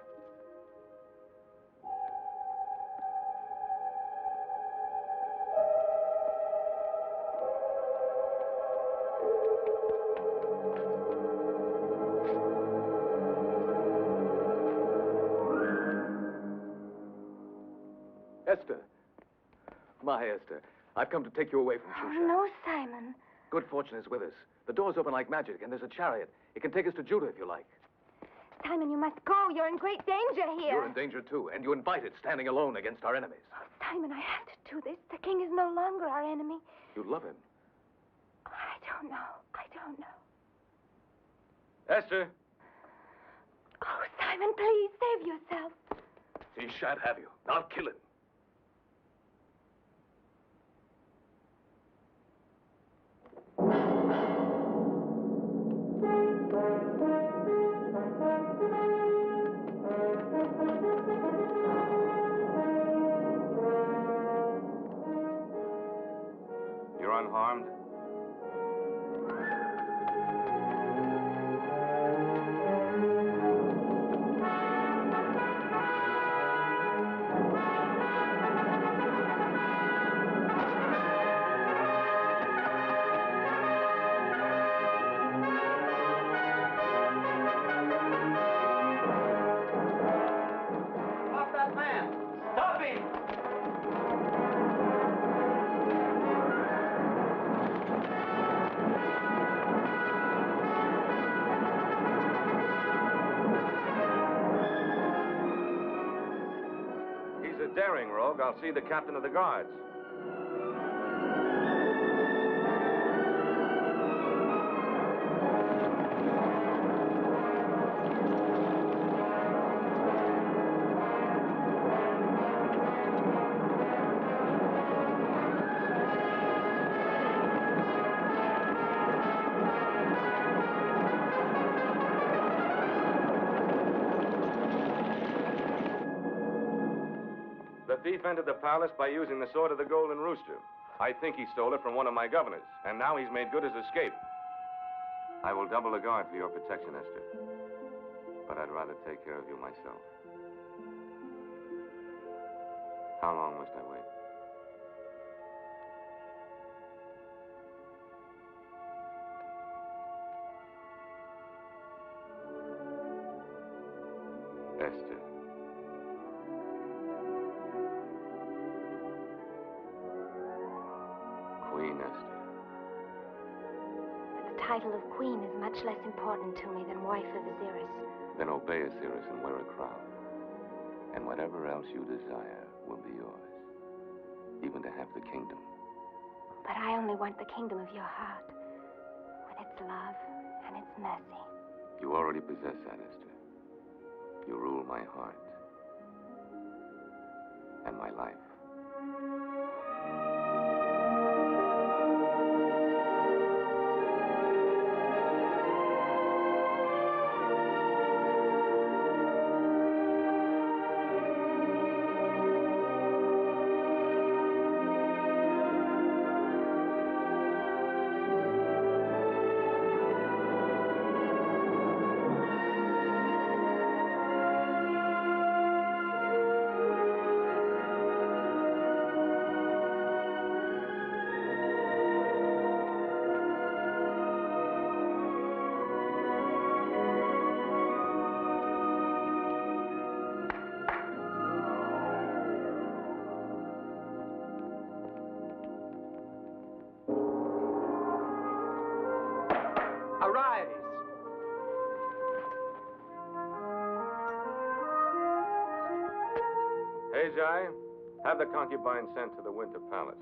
Esther. My Esther, I've come to take you away from Shushan. Oh, no, Simon. Good fortune is with us. The door's open like magic, and there's a chariot. It can take us to Judah if you like. Simon, you must go. You're in great danger here. You're in danger, too, and you invite it, standing alone against our enemies. Simon, I have to do this. The king is no longer our enemy. You love him. I don't know. I don't know. Esther! Oh, Simon, please, save yourself. He shan't have you. I'll kill him. You're unharmed? Stop that man! Stop him! He's a daring rogue. I'll see the captain of the guards. The thief entered the palace by using the sword of the Golden Rooster. I think he stole it from one of my governors, and now he's made good his escape. I will double the guard for your protection, Esther. But I'd rather take care of you myself. How long must I wait? Queen Esther. But the title of queen is much less important to me than wife of Osiris. Then obey Osiris and wear a crown. And whatever else you desire will be yours. Even to have the kingdom. But I only want the kingdom of your heart, with its love and its mercy. You already possess that, Esther. You rule my heart. And my life. Arise! Haggai, have the concubine sent to the Winter Palace.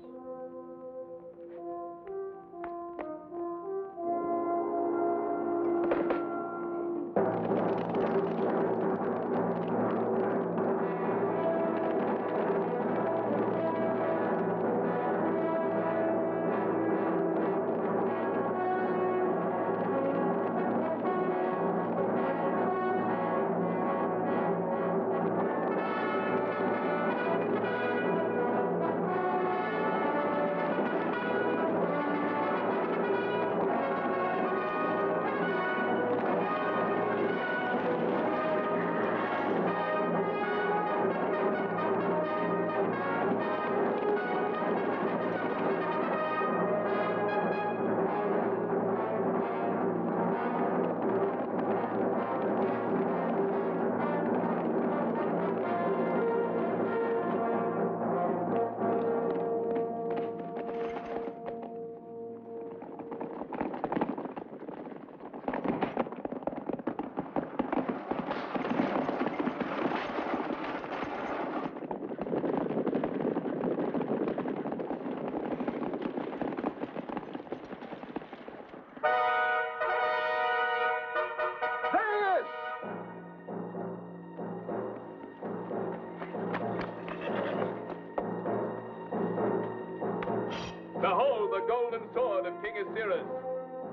Behold the golden sword of King Osiris,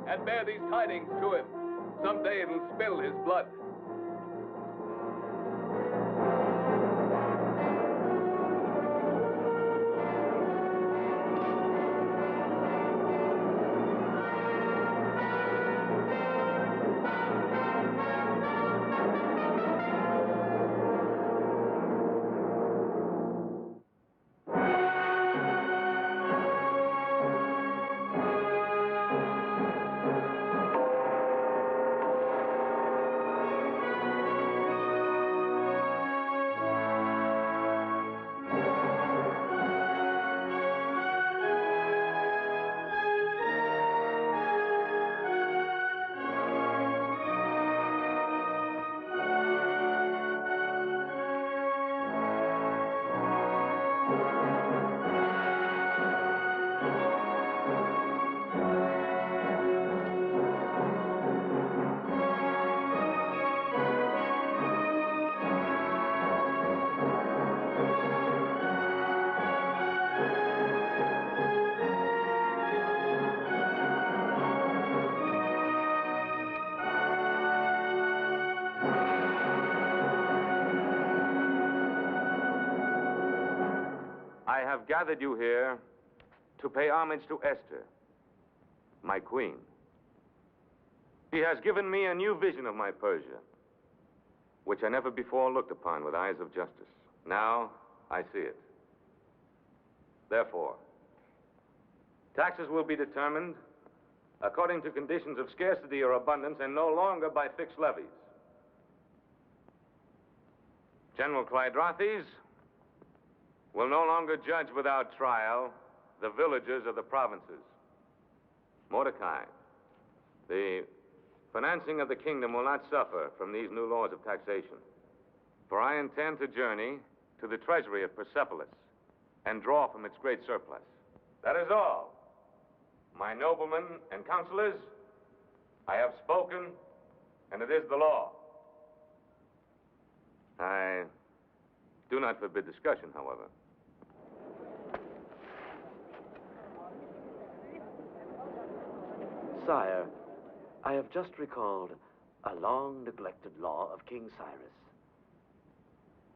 and bear these tidings to him. Someday it'll spill his blood. I have gathered you here to pay homage to Esther, my queen. She has given me a new vision of my Persia, which I never before looked upon with eyes of justice. Now, I see it. Therefore, taxes will be determined according to conditions of scarcity or abundance and no longer by fixed levies. General Clydrothes will no longer judge without trial, the villagers of the provinces. Mordecai, the financing of the kingdom will not suffer from these new laws of taxation. For I intend to journey to the treasury of Persepolis and draw from its great surplus. That is all. My noblemen and counselors, I have spoken, and it is the law. I do not forbid discussion, however. Sire, I have just recalled a long-neglected law of King Cyrus,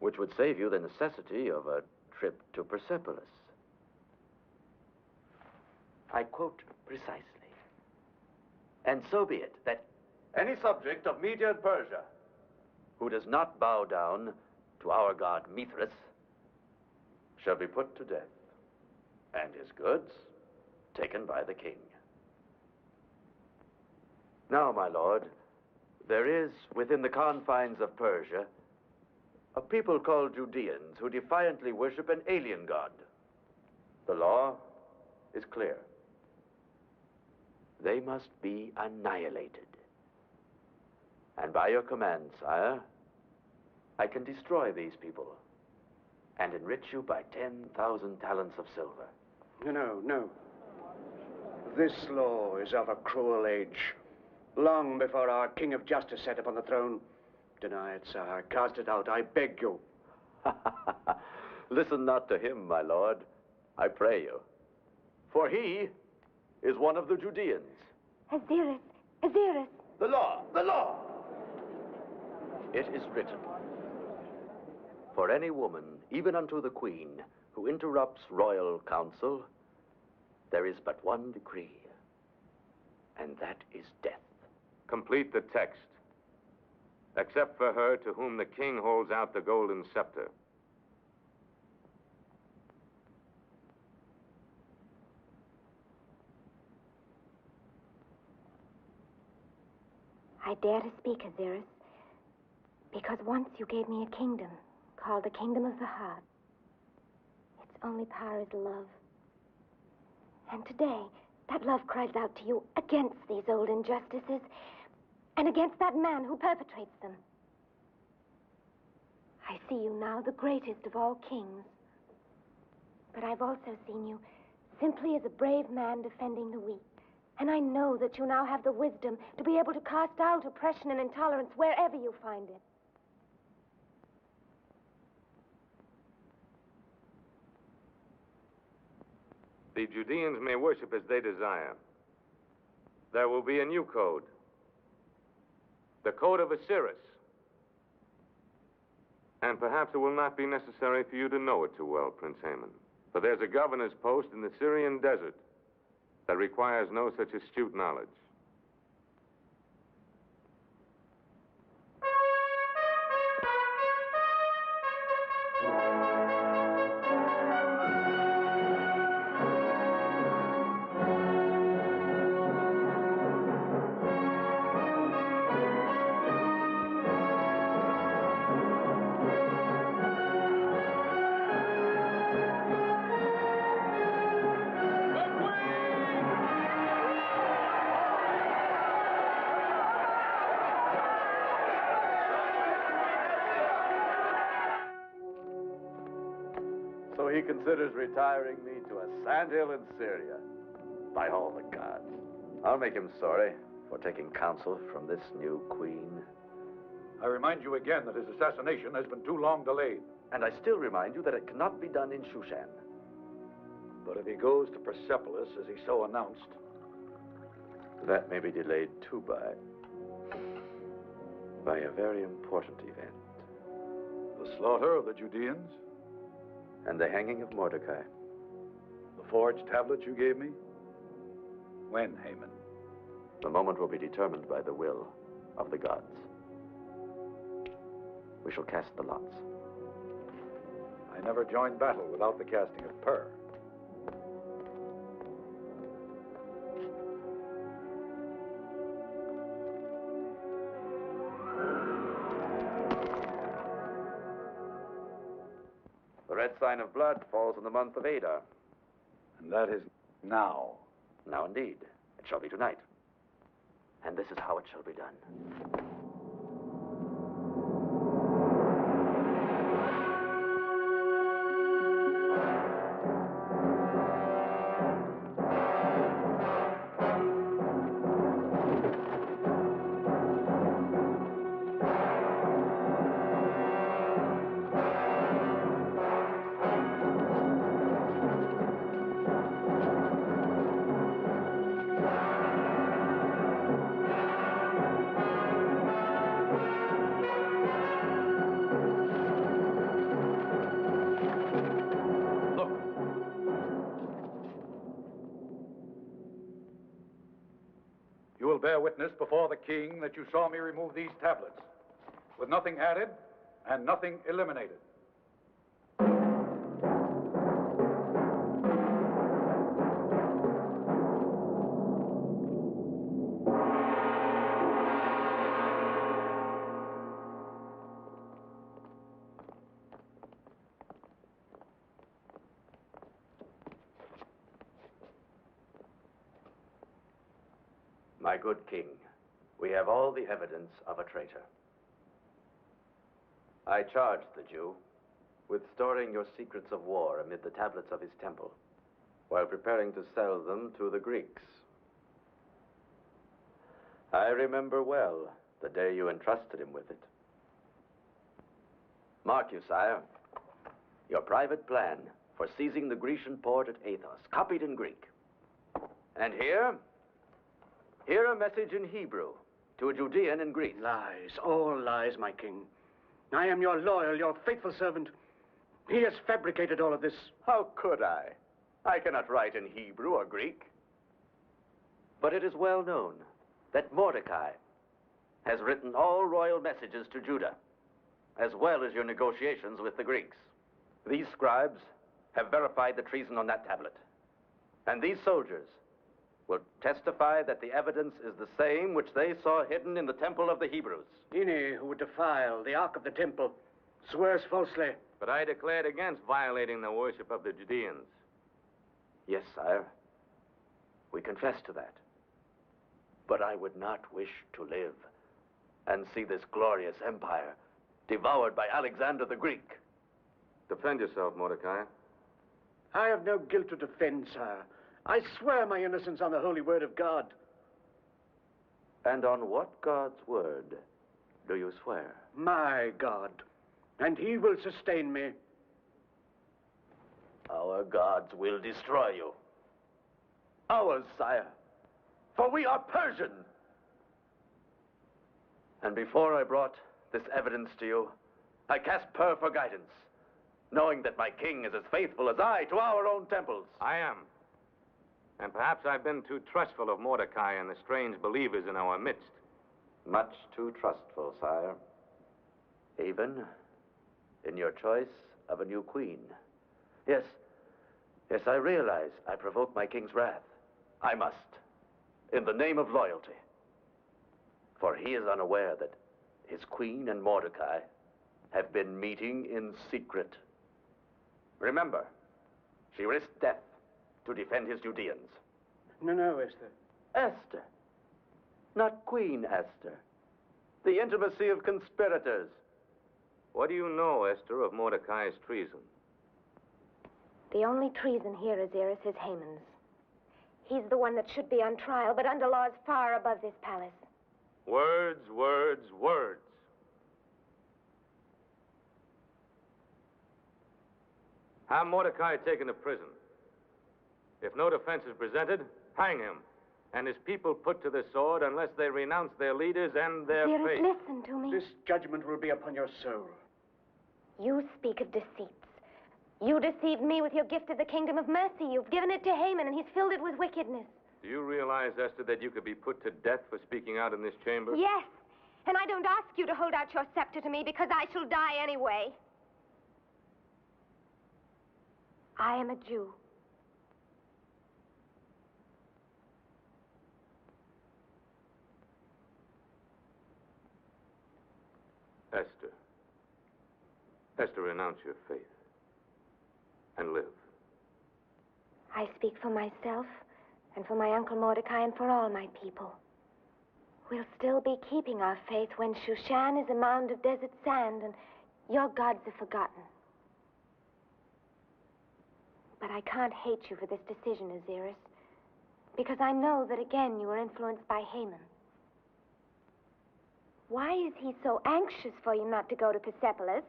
which would save you the necessity of a trip to Persepolis. I quote precisely. And so be it that any subject of Media and Persia who does not bow down to our god Mithras shall be put to death, and his goods taken by the king. Now, my lord, there is within the confines of Persia a people called Judeans who defiantly worship an alien god. The law is clear. They must be annihilated. And by your command, sire, I can destroy these people and enrich you by 10,000 talents of silver. No. This law is of a cruel age. Long before our King of Justice sat upon the throne. Deny it, sire. Cast it out, I beg you. Listen not to him, my lord, I pray you. For he is one of the Judeans. Azirus! The law! It is written, for any woman, even unto the queen, who interrupts royal counsel, there is but one decree, and that is death. Complete the text. Except for her to whom the king holds out the golden scepter. I dare to speak, Azirus, because once you gave me a kingdom called the Kingdom of the Heart. Its only power is love. And today, that love cries out to you against these old injustices and against that man who perpetrates them. I see you now the greatest of all kings. But I've also seen you simply as a brave man defending the weak. And I know that you now have the wisdom to be able to cast out oppression and intolerance wherever you find it. The Judeans may worship as they desire. There will be a new code. The code of Osiris. And perhaps it will not be necessary for you to know it too well, Prince Haman. For there's a governor's post in the Syrian desert that requires no such astute knowledge. So he considers retiring me to a sandhill in Syria. By all the gods. I'll make him sorry for taking counsel from this new queen. I remind you again that his assassination has been too long delayed. And I still remind you that it cannot be done in Shushan. But if he goes to Persepolis, as he so announced... That may be delayed too by a very important event. The slaughter of the Judeans? And the hanging of Mordecai. The forged tablet you gave me? When, Haman? The moment will be determined by the will of the gods. We shall cast the lots. I never joined battle without the casting of pur. The red sign of blood falls in the month of Adar. And that is now. Now, indeed. It shall be tonight. And this is how it shall be done. You will bear witness before the king that you saw me remove these tablets, with nothing added and nothing eliminated. My good king, we have all the evidence of a traitor. I charged the Jew with storing your secrets of war amid the tablets of his temple, while preparing to sell them to the Greeks. I remember well the day you entrusted him with it. Mark you, sire, your private plan for seizing the Grecian port at Athos, copied in Greek. And here a message in Hebrew to a Judean in Greece. Lies, all lies, my king. I am your loyal, your faithful servant. He has fabricated all of this. How could I? I cannot write in Hebrew or Greek. But it is well known that Mordecai has written all royal messages to Judah, as well as your negotiations with the Greeks. These scribes have verified the treason on that tablet. And these soldiers will testify that the evidence is the same which they saw hidden in the temple of the Hebrews. Any who would defile the ark of the temple swears falsely. But I declared against violating the worship of the Judeans. Yes, sire. We confess to that. But I would not wish to live and see this glorious empire devoured by Alexander the Greek. Defend yourself, Mordecai. I have no guilt to defend, sire. I swear my innocence on the holy word of God. And on what God's word do you swear? My God. And he will sustain me. Our gods will destroy you. Ours, sire. For we are Persian. And before I brought this evidence to you, I cast Pur for guidance, knowing that my king is as faithful as I to our own temples. I am. And perhaps I've been too trustful of Mordecai and the strange believers in our midst. Much too trustful, sire. Even in your choice of a new queen. Yes, I realize I provoke my king's wrath. I must, in the name of loyalty. For he is unaware that his queen and Mordecai have been meeting in secret. Remember, she risked death to defend his Judeans. No, Esther. Esther. Not Queen Esther. The intimacy of conspirators. What do you know, Esther, of Mordecai's treason? The only treason here, Aziris, is Haman's. He's the one that should be on trial, but under laws far above this palace. Words, words, words. Have Mordecai taken to prison. If no defense is presented, hang him. And his people put to the sword unless they renounce their leaders and their faith. Listen to me. This judgment will be upon your soul. You speak of deceits. You deceived me with your gift of the kingdom of mercy. You've given it to Haman, and he's filled it with wickedness. Do you realize, Esther, that you could be put to death for speaking out in this chamber? Yes, and I don't ask you to hold out your scepter to me because I shall die anyway. I am a Jew. Esther, renounce your faith and live. I I speak for myself and for my Uncle Mordecai and for all my people. We'll still be keeping our faith when Shushan is a mound of desert sand and your gods are forgotten. But I can't hate you for this decision, Osiris, because I know that again you were influenced by Haman. Why is he so anxious for you not to go to Persepolis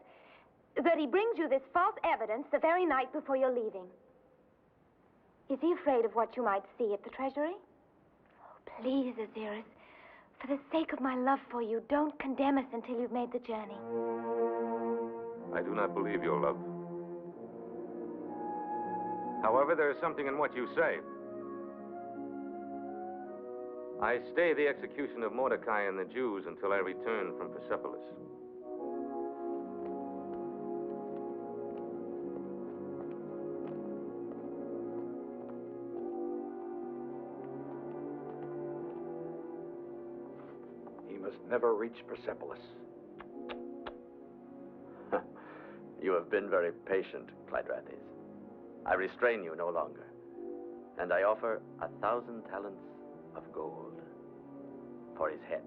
that he brings you this false evidence the very night before you're leaving? Is he afraid of what you might see at the treasury? Oh, please, Osiris, for the sake of my love for you, don't condemn us until you've made the journey. I do not believe your love. However, there is something in what you say. I stay the execution of Mordecai and the Jews until I return from Persepolis. He must never reach Persepolis. You have been very patient, Clydrates. I restrain you no longer, and I offer 1,000 talents of gold for his head.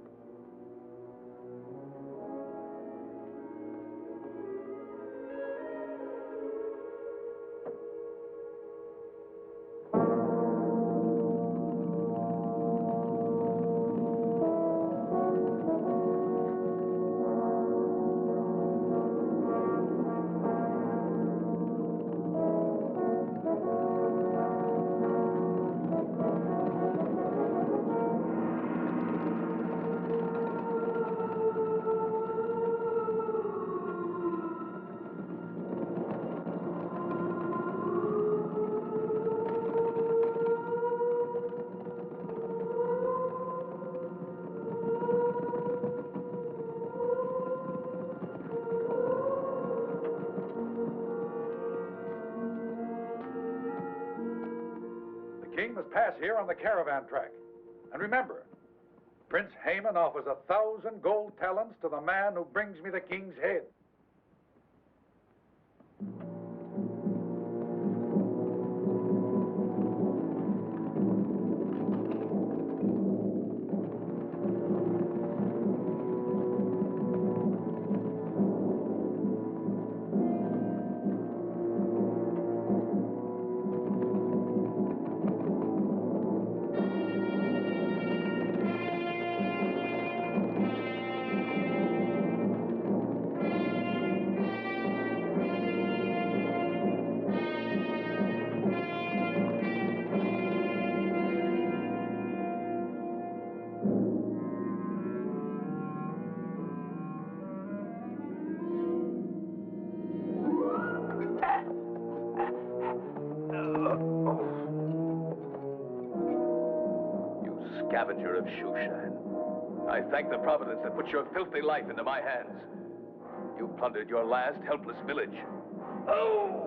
The king must pass here on the caravan track. And remember, Prince Haman offers 1,000 gold talents to the man who brings me the king's head. Scavenger of Shushan. I thank the Providence that put your filthy life into my hands. You plundered your last helpless village. Oh!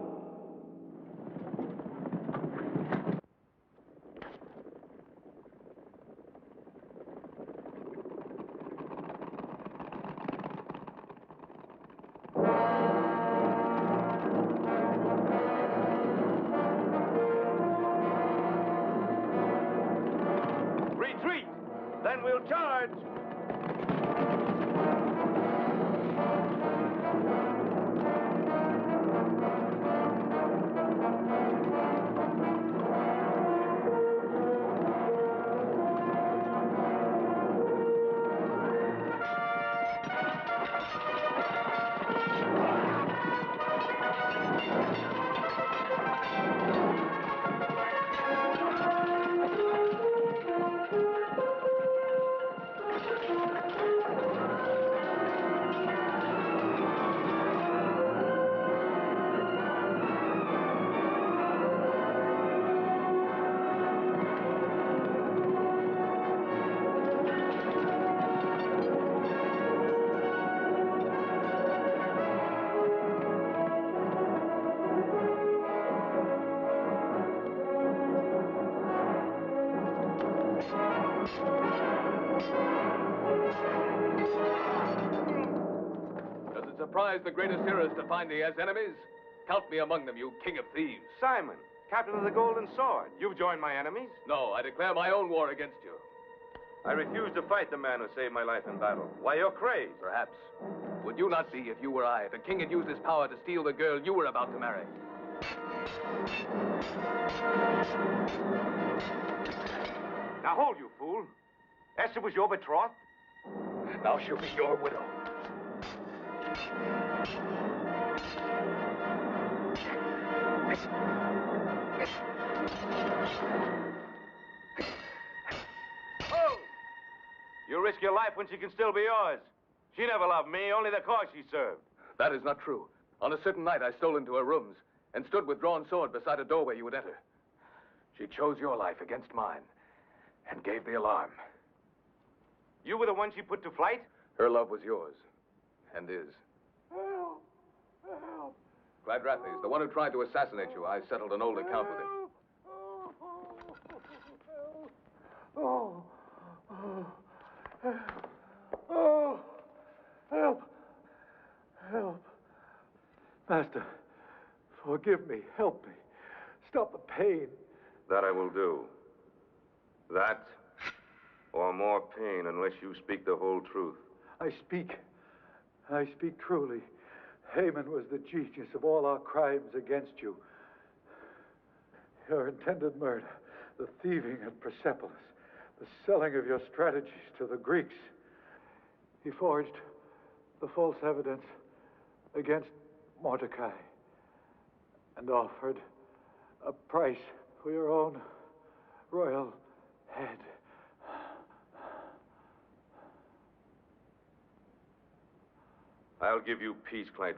Retreat! Then we'll charge! Does it surprise the great Osiris to find he has enemies? Count me among them, you king of thieves. Simon, captain of the Golden Sword. You've joined my enemies. No, I declare my own war against you. I refuse to fight the man who saved my life in battle. Why, you're crazed. Perhaps. Would you not see, if you were I, the king had used his power to steal the girl you were about to marry? Now hold, you fool. Esther was your betrothed? Now she'll be your widow. Oh! You risk your life when she can still be yours. She never loved me, only the cause she served. That is not true. On a certain night, I stole into her rooms and stood with drawn sword beside a doorway you would enter. She chose your life against mine and gave the alarm. You were the one she put to flight? Her love was yours, and is. Help! Help! Clyde the one who tried to assassinate you, I settled an old account with him. Oh, oh, help, help. Master, forgive me, help me. Stop the pain. That I will do. That, or more pain, unless you speak the whole truth. I speak truly. Haman was the genius of all our crimes against you. Your intended murder, the thieving at Persepolis, the selling of your strategies to the Greeks. He forged the false evidence against Mordecai and offered a price for your own royal head. I'll give you peace, Clyde.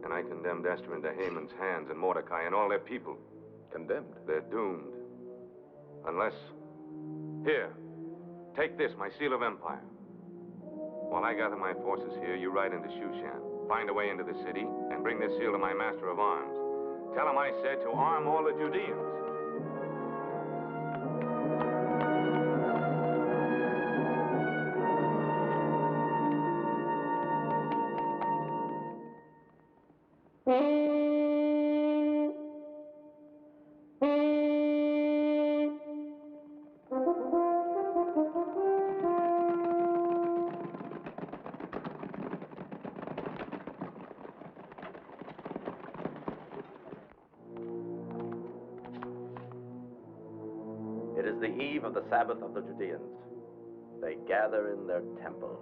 And I condemned Esther into Haman's hands and Mordecai and all their people. Condemned? They're doomed. Unless... Here, take this, my seal of empire. While I gather my forces here, you ride into Shushan, find a way into the city, and bring this seal to my master of arms. Tell him I said to arm all the Judeans. It is the eve of the Sabbath of the Judeans. They gather in their temple.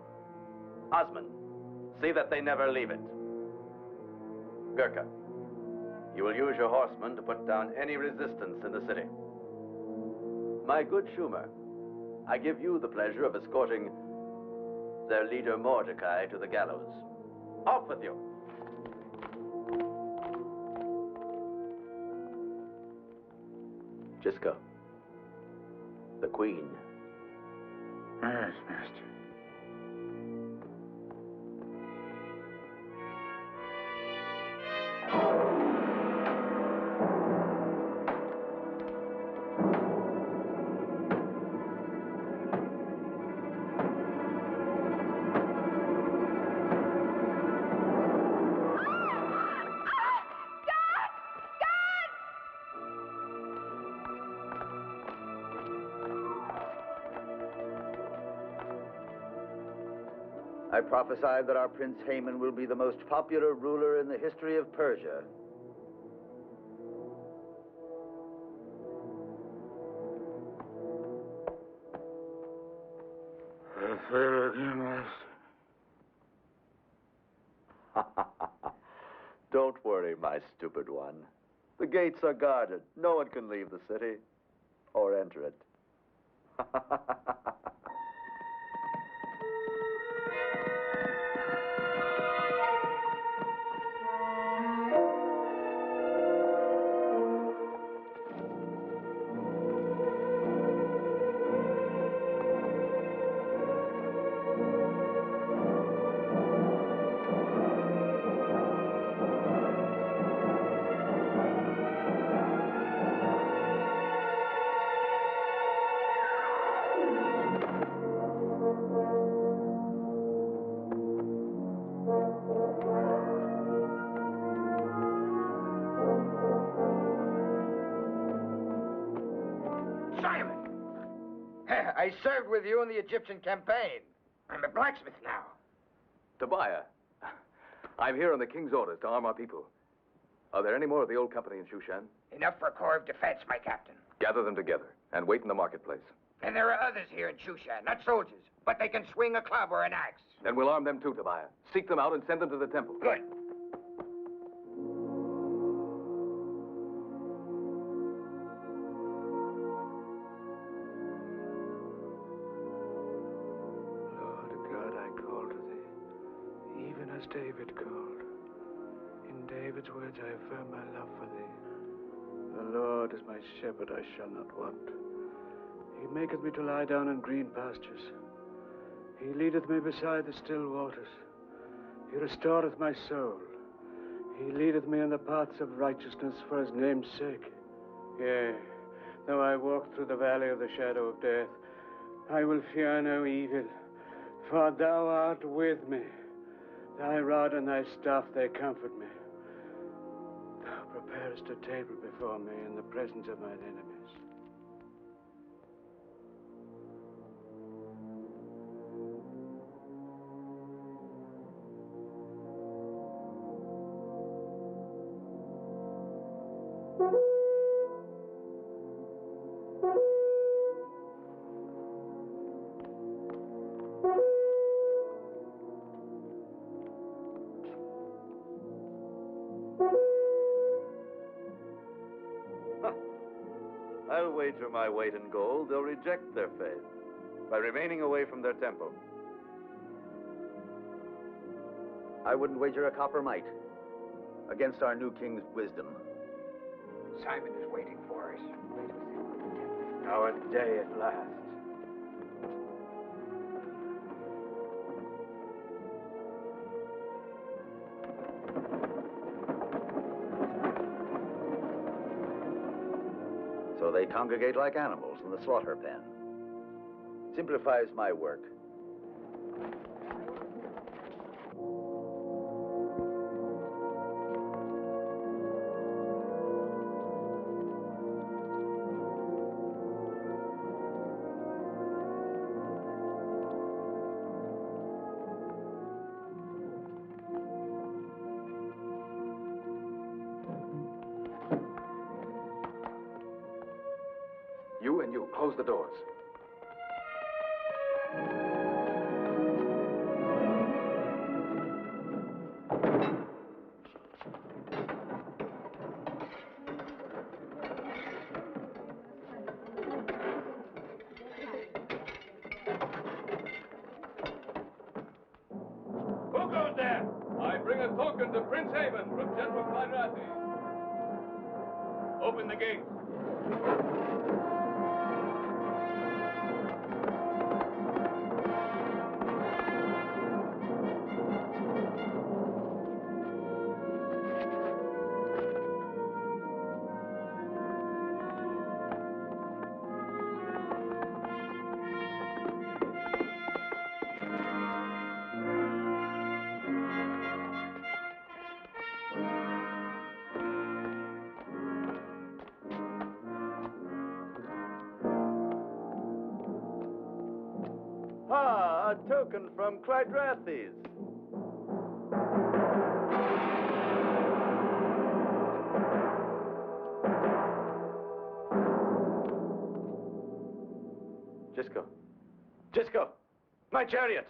Osman, see that they never leave it. Gurkha, you will use your horsemen to put down any resistance in the city. My good Schumer, I give you the pleasure of escorting their leader Mordecai to the gallows. Off with you! Jiska, the Queen. Yes, Master. I prophesied that our Prince Haman will be the most popular ruler in the history of Persia. I fail again, Master. Don't worry, my stupid one. The gates are guarded. No one can leave the city or enter it. I served with you in the Egyptian campaign. I'm a blacksmith now. Tobiah, I'm here on the king's orders to arm our people. Are there any more of the old company in Shushan? Enough for a corps of defense, my captain. Gather them together and wait in the marketplace. And there are others here in Shushan, not soldiers, but they can swing a club or an axe. Then we'll arm them too, Tobiah. Seek them out and send them to the temple. Good. Lord God, I call to thee, even as David called. In David's words I affirm my love for thee. The Lord is my shepherd, I shall not want. He maketh me to lie down in green pastures. He leadeth me beside the still waters. He restoreth my soul. He leadeth me in the paths of righteousness for his name's sake. Yea, though I walk through the valley of the shadow of death, I will fear no evil, for thou art with me. Thy rod and thy staff, they comfort me. Thou preparest a table before me in the presence of mine enemies. I'll wager my weight in gold they'll reject their faith by remaining away from their temple. I wouldn't wager a copper mite against our new king's wisdom. Simon is waiting for us. Our day at last. So they congregate like animals in the slaughter pen. Simplifies my work. You, close the doors. Who goes there? I bring a token to Prince Haven from General Clydrathi. Open the gate. Ah, a token from Clydrathis. Gisco, my chariot.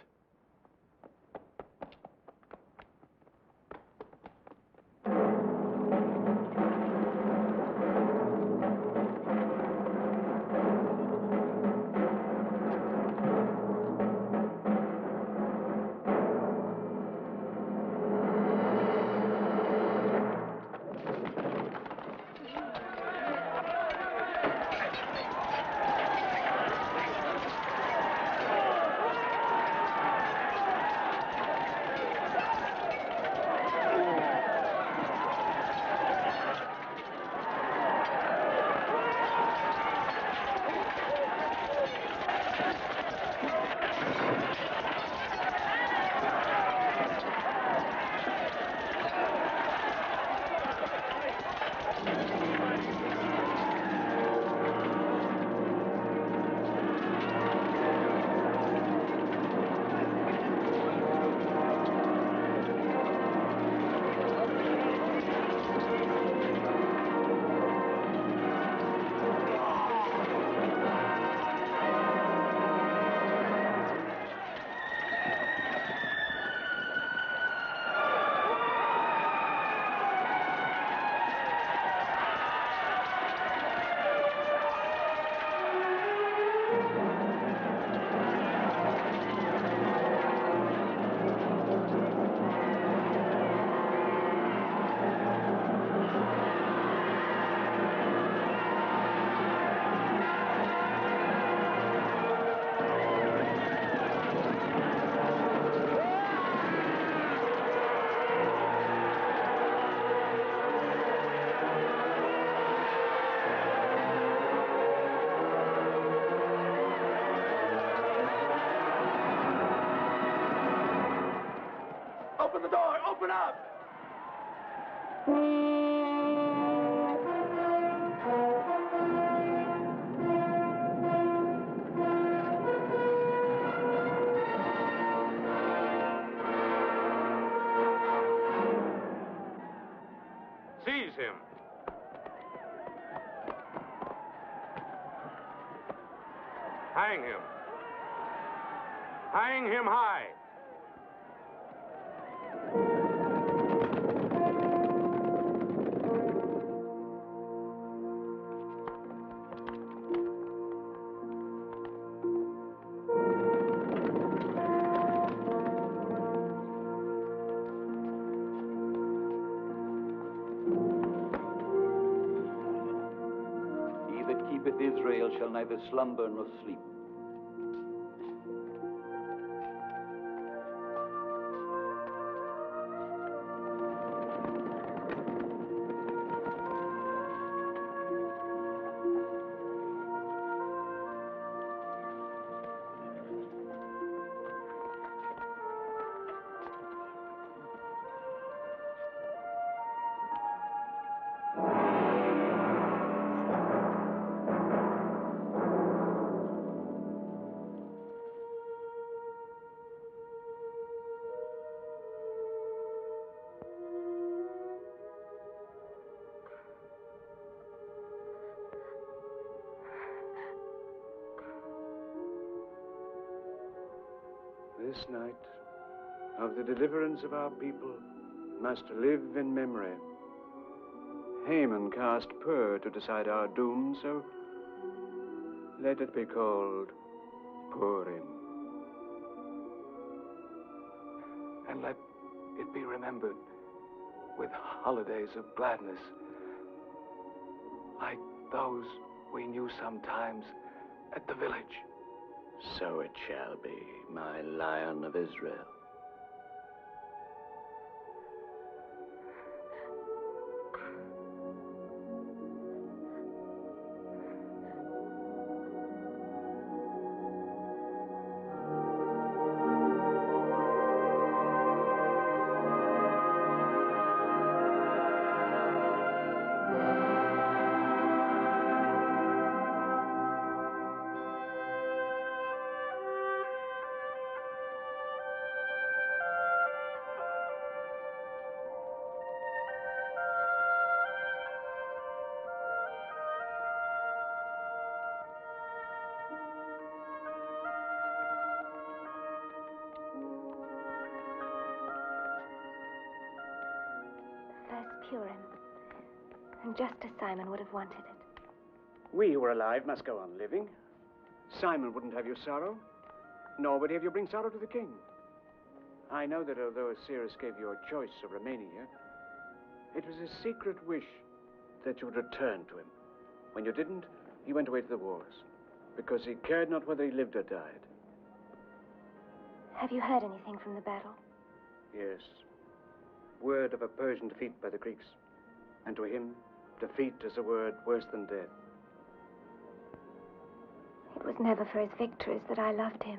Open up! Seize him. Hang him. Hang him high. He that keepeth Israel shall neither slumber nor sleep. This night of the deliverance of our people must live in memory. Haman cast Pur to decide our doom, so let it be called Purim. And let it be remembered with holidays of gladness, like those we knew sometimes at the village. So it shall be, my Lion of Israel. Purim. And just as Simon would have wanted it. We who are alive must go on living. Simon wouldn't have your sorrow, nor would he have you bring sorrow to the king. I know that although Osiris gave you a choice of remaining here, it was his secret wish that you would return to him. When you didn't, he went away to the wars, because he cared not whether he lived or died. Have you heard anything from the battle? Yes. Word of a Persian defeat by the Greeks. And to him, defeat is a word worse than death. It was never for his victories that I loved him.